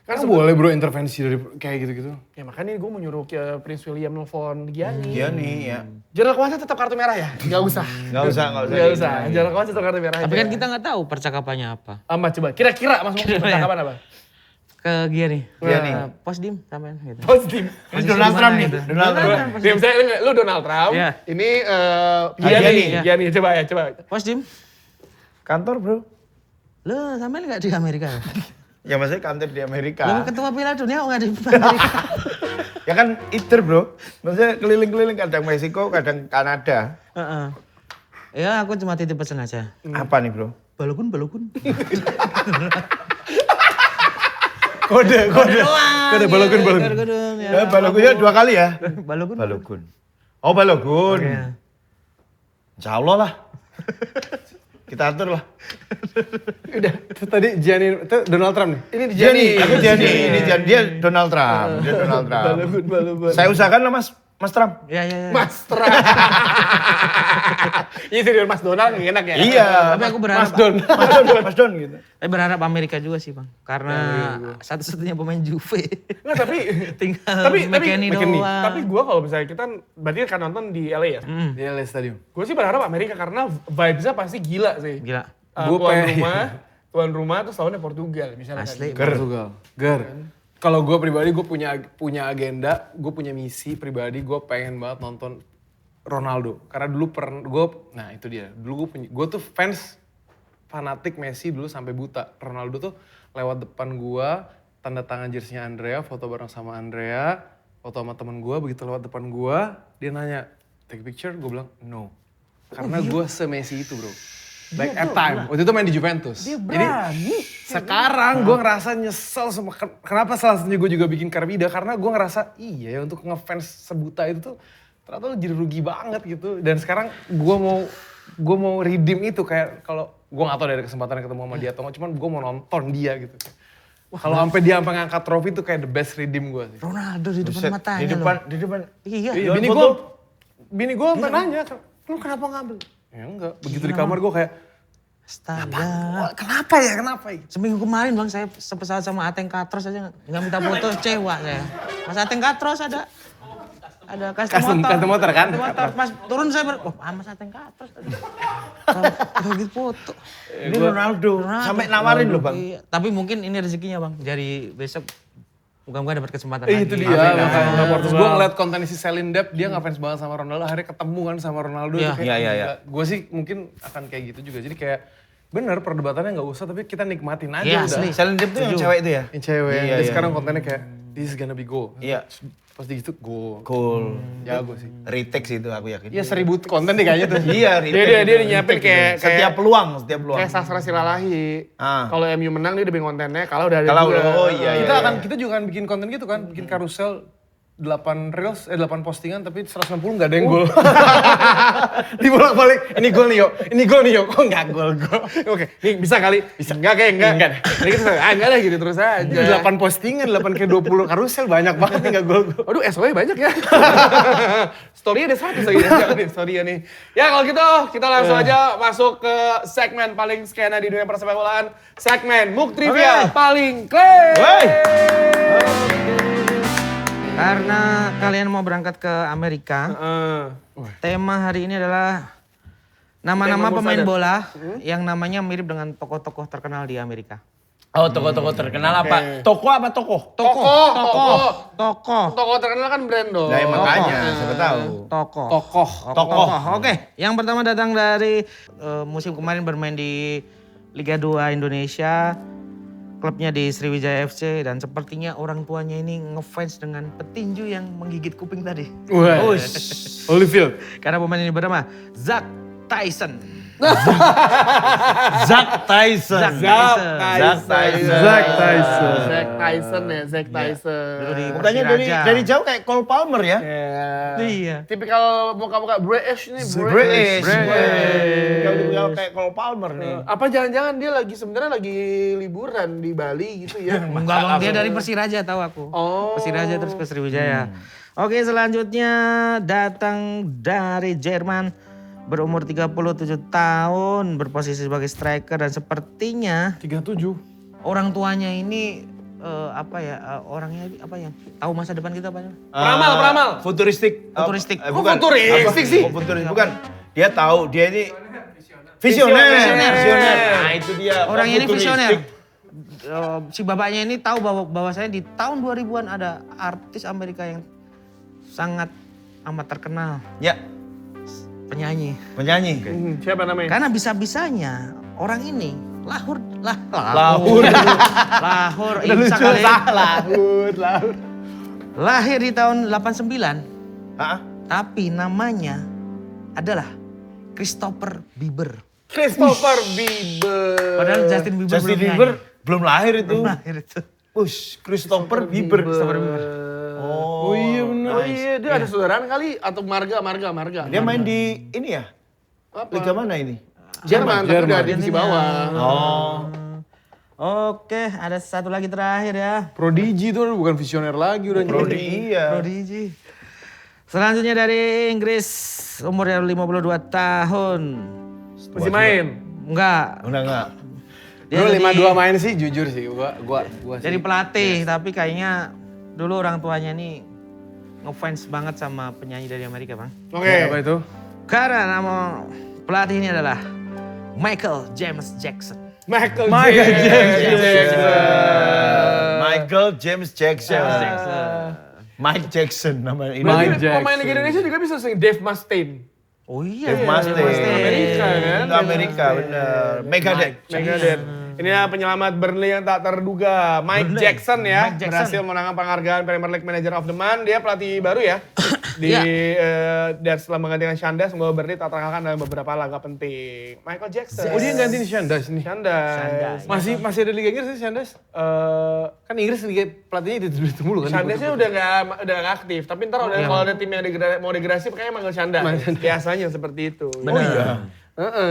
Kan boleh bro intervensi dari kayak gitu-gitu. Ya makanya gue mau nyuruh ke Prince William nelfon Gianni. Gianni ya. Jarak kuasa tetap kartu merah ya? Gak usah. Nggak usah. Gak usah. Jarak kuasa tetap kartu merah Tapi aja. kan kita nggak tahu percakapannya apa. Mas coba, kira-kira Mas mau percakapan apa? Ke Gianni. Gianni. Pos dim sampean gitu. Positif. Ini Donald Trump nih. Donald Trump. Dia misalnya lu Donald Trump, Iya. ini Gianni. Gianni, coba ya, coba. Pos dim. Kantor bro. Lo sampean nggak di Amerika? Ya maksudnya kantor di Amerika. Lo ketua Piala Dunia kok nggak di Amerika? Ya kan iter bro. Maksudnya keliling-keliling kadang Meksiko, kadang Kanada. Heeh. Ya aku cuma titip pesan aja. Apa nih bro? Balokun. Kode. Kode balokun. Ya, balogunnya 2 kali ya? Balokun. Balogun. Oh Balogun. Oke. Insya Allah lah. Kita atur lah. Itu tadi Gianni, itu Donald Trump nih? Ini di Gianni, Gianni. aku Gianni. Ini Gianni, dia Donald Trump. Dia Donald Trump. Balokun. Saya usahakan lah Mas Trump. Ya. Mas Trump. Iya sih Mas Donald gak enak ya? Iya. Tapi aku berharap Mas Don gitu. Saya berharap Amerika juga sih bang, karena satu-satunya pemain Juve. Nggak, tapi Tinggal McKennie doang. Tapi gue kalau misalnya kita berarti kan nonton di LA ya. Di LA Stadium. Gue sih berharap Amerika karena vibes-nya pasti gila sih. Gila. Tuan rumah terus lawannya Portugal misalnya. Asli. Portugal. Kalau gue pribadi gue punya agenda, gue punya misi pribadi, gue pengen banget nonton Ronaldo. Karena dulu nah itu dia. Dulu gue tuh fanatik Messi dulu sampai buta. Ronaldo tuh lewat depan gue, tanda tangan jersey-nya Andrea, foto bareng sama Andrea, foto sama temen gue, begitu lewat depan gue, dia nanya, take picture? Gue bilang, no. Karena gue se-Messi itu bro. Like at time, waktu itu main di Juventus. Jadi sekarang gue ngerasa nyesel sama kenapa salah satunya gue juga bikin Karmida, karena gue ngerasa iya ya untuk ngefans sebuta itu tuh ternyata lo jadi rugi banget gitu. Dan sekarang gue mau redeem itu kayak kalau gue gak tau dari kesempatan ketemu sama dia atau nggak, cuman gue mau nonton dia gitu. Kalau sampai dia ngangkat trofi itu kayak the best redeem gue sih. Ronaldo di depan matanya Di depan. Iya. Bini gue sampai nanya, lu kenapa ngambil? Ya enggak, begitu di kamar gue kayak, astaga. kenapa ya? Seminggu kemarin bang saya sepesawat sama Ateng Katros aja nggak minta foto kecewa saya. Mas Ateng Katros ada custom motor kan? Custom motor. Pas turun saya Mas Ateng Katros tadi. Gitu foto. Ini Ronaldo. Sampai nawarin loh bang. Iya. Tapi mungkin ini rezekinya bang. Jadi besok moga-moga dapat kesempatan Itu lagi. dia. Terus gue ngeliat konten si Celine Depp, dia ngefans banget sama Ronaldo, akhirnya ketemu kan sama Ronaldo. Iya. Iya. Gue sih mungkin akan kayak gitu juga. Jadi kayak bener perdebatannya gak usah, tapi kita nikmatin aja Iya, udah. asli. Celine Dion tuh yang cewek itu ya? Yang cewek, Iya, dia iya. sekarang kontennya kayak, this is gonna be goal. Iya. Pas di gitu, goal. Cool. Jago sih. Retake sih itu aku yakin. Iya 1000 konten deh kayaknya tuh. Iya, Dia nyiapin kayak setiap peluang. kayak Sastra Silalahi. Ah. Kalau MU menang dia udah bikin kontennya, kalau udah ada Kalau juga. oh iya. Kita juga kan bikin konten gitu kan, bikin karusel 8 postingan tapi 160 gak ada yang gol. Dibolak-balik, ini gol nih yuk, kok gak gol. Oke, nih bisa kali. Bisa. Enggak. Enggak lah gitu terus aja. Ini 8 postingan, 8 ke 20 karusel banyak banget nih gak gol. Aduh, SOE banyak ya. Story-nya ada 100 lagi. Jangan nih, story-nya nih. Ya kalau gitu, kita langsung aja masuk ke segmen paling skena di dunia persepak bolaan. Segmen Muk Trivia paling klaim. Karena kalian mau berangkat ke Amerika, tema hari ini adalah nama-nama pemain bola yang namanya mirip dengan tokoh-tokoh terkenal di Amerika. Oh, tokoh-tokoh terkenal apa? Tokoh apa tokoh? Tokoh terkenal kan brand dong. Nah, makanya, siapa tahu. Tokoh. Oke, yang pertama datang dari musim kemarin bermain di Liga 2 Indonesia. Klubnya di Sriwijaya FC dan sepertinya orang tuanya ini ngefans dengan petinju yang menggigit kuping tadi. Holyfield. Karena pemain ini bernama Zack Tyson. Zack Tyson. Zack Tyson. Dulu di Mukanya Persiraja. dari jauh kayak Cole Palmer ya. Iya. Tipikal muka-muka British nih. British. Jauh kayak Cole Palmer nih. Apa jangan-jangan dia sebenarnya lagi liburan di Bali gitu ya? Enggak bang, dia dari Persiraja tahu aku. Oh. Persiraja terus ke Sriwijaya. Oke, selanjutnya datang dari Jerman. berumur 37 tahun, berposisi sebagai striker dan sepertinya 37. orang tuanya ini orangnya apa ya? Tahu masa depan kita apa? Peramal. Futuristik. Futuristik. Kok futuristik sih? Futuristik bukan. Dia tahu, dia ini visioner. Nah, itu dia. Orang ini futuristik. visioner. Si bapaknya ini tahu bahwasanya di tahun 2000-an ada artis Amerika yang sangat amat terkenal, Ya, penyanyi. Siapa namanya? Karena bisa-bisanya orang ini lahir Insa kali. Lahir di tahun 89, tapi namanya adalah Christopher Bieber. Christopher Bieber. Padahal Justin Bieber Justin belum Bieber nyanyi. belum lahir itu. Belum lahir itu. Christopher Bieber. Oh iya benar. Oh iya, dia ada saudaraan kali atau marga. Dia main di ini ya? Liga mana ini? Jerman, tapi udah divisi bawah. Oh. Oke, ada satu lagi terakhir ya. Prodigy itu bukan visioner lagi udah Prodi iya. Prodigy. Selanjutnya dari Inggris, umurnya 52 tahun. Masih main. Enggak. Udah enggak? Dia Dulu jadi- 52 main sih jujur sih gua Jadi pelatih, tapi kayaknya dulu orang tuanya ini ngefans banget sama penyanyi dari Amerika, Bang. Oke. Apa itu? Karena nama pelatih ini adalah Michael James Jackson. Michael James Jackson. Mike Jackson nama ini. Mike Jackson. Pemain Liga Indonesia juga bisa sing Dave Mustaine. Oh iya, Dave Mustaine. Amerika kan? Itu Amerika bener. Megadeth. Megadeth. Ini penyelamat Burnley yang tak terduga, Mike Jackson ya, Mike Jackson. berhasil menangkan penghargaan Premier League Manager of the Month. Dia pelatih baru ya, dan setelah menggantikan Shandas, membawa Burnley tak terkalahkan dalam beberapa laga penting. Michael Jackson. Oh dia gantiin Shandas nih. Shandas. Masih ada Liga Inggris sih Shandas? Kan Inggris Liga pelatihnya itu mulu kan. Shandasnya udah nggak aktif, tapi ntar kalau ada tim yang mau degradasi, makanya manggil Shandas. Biasanya seperti itu. Oh iya.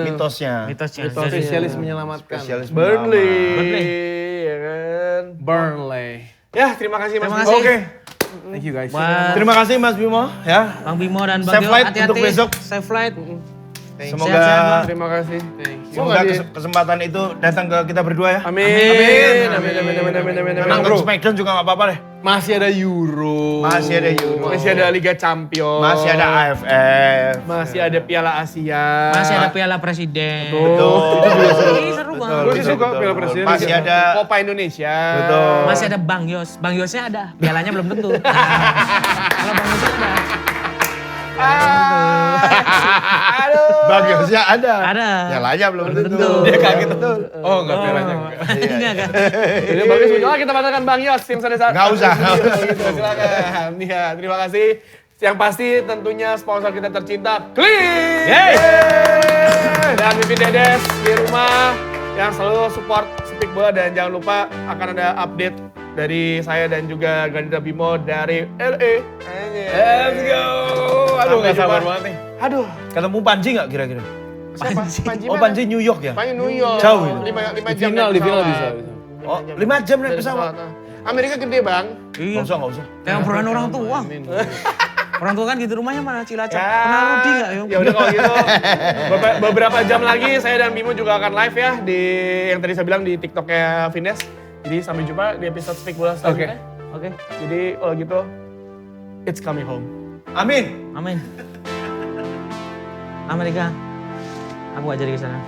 Mitosnya. mitosnya. Spesialis menyelamatkan. Spesialis Burnley, ya kan. Burnley. Ya, terima kasih Mas. Terima Bimo. kasih. Oke. Thank you guys. Terima kasih Mas Bimo ya. Bang Bimo dan Bang Safe Tio, flight hati-hati. untuk besok. Safe flight. Semoga Sehat-sehat, Bang. Terima kasih. semoga kesempatan itu datang ke kita berdua ya. Amin. Menang ke Smackdown juga nggak apa-apa deh. Masih ada Euro. Masih ada Euro. Masih ada Liga Champions. Masih ada AFF. Masih ada Piala Asia. Masih ada Piala Presiden. Betul. Ih, seru banget. Gue sih suka Piala Presiden. Masih ada Copa Indonesia. betul. Masih ada Bang Yos. Bang Yosnya ada, pialanya belum tentu. Kalau Bang Yosnya ada. Aduh. Bagusnya ada. Ada. Pialanya belum tentu. tentu. Dia kaget betul. Oh enggak pialanya enggak. Enggak kan? Jadi bagus. Oh, kita batalkan Bang Yos. Tim Sade Nggak usah. Silakan. Ya, terima kasih. Yang pasti tentunya sponsor kita tercinta, Clean. Dan Mimin Dedes di rumah yang selalu support Speak Bola, dan jangan lupa akan ada update dari saya dan juga Gandita Bimo dari LA. Let's go. Aduh Sampai enggak sabar jumpa. banget nih. Aduh, Ketemu Panji nggak kira-kira? siapa? Panji Oh mana? Panji New York ya? Panji New York. Jauh itu. 5 Di jam final naik bisa. pesawat. Oh 5 jam naik pesawat. Amerika gede bang. Iya. Nggak usah. Yang peran orang tua. Orang tua kan gitu rumahnya mana Cilacap. Ya. Kenal Rudi nggak? Ya udah kalau gitu. Beberapa jam lagi saya dan Bimo juga akan live ya di yang tadi saya bilang di TikToknya Vines. Jadi sampai jumpa di episode Speak Bola selanjutnya. Oke. Jadi kalau gitu, it's coming home. Amin. Amin. Amerika. Aku gak jadi ke sana.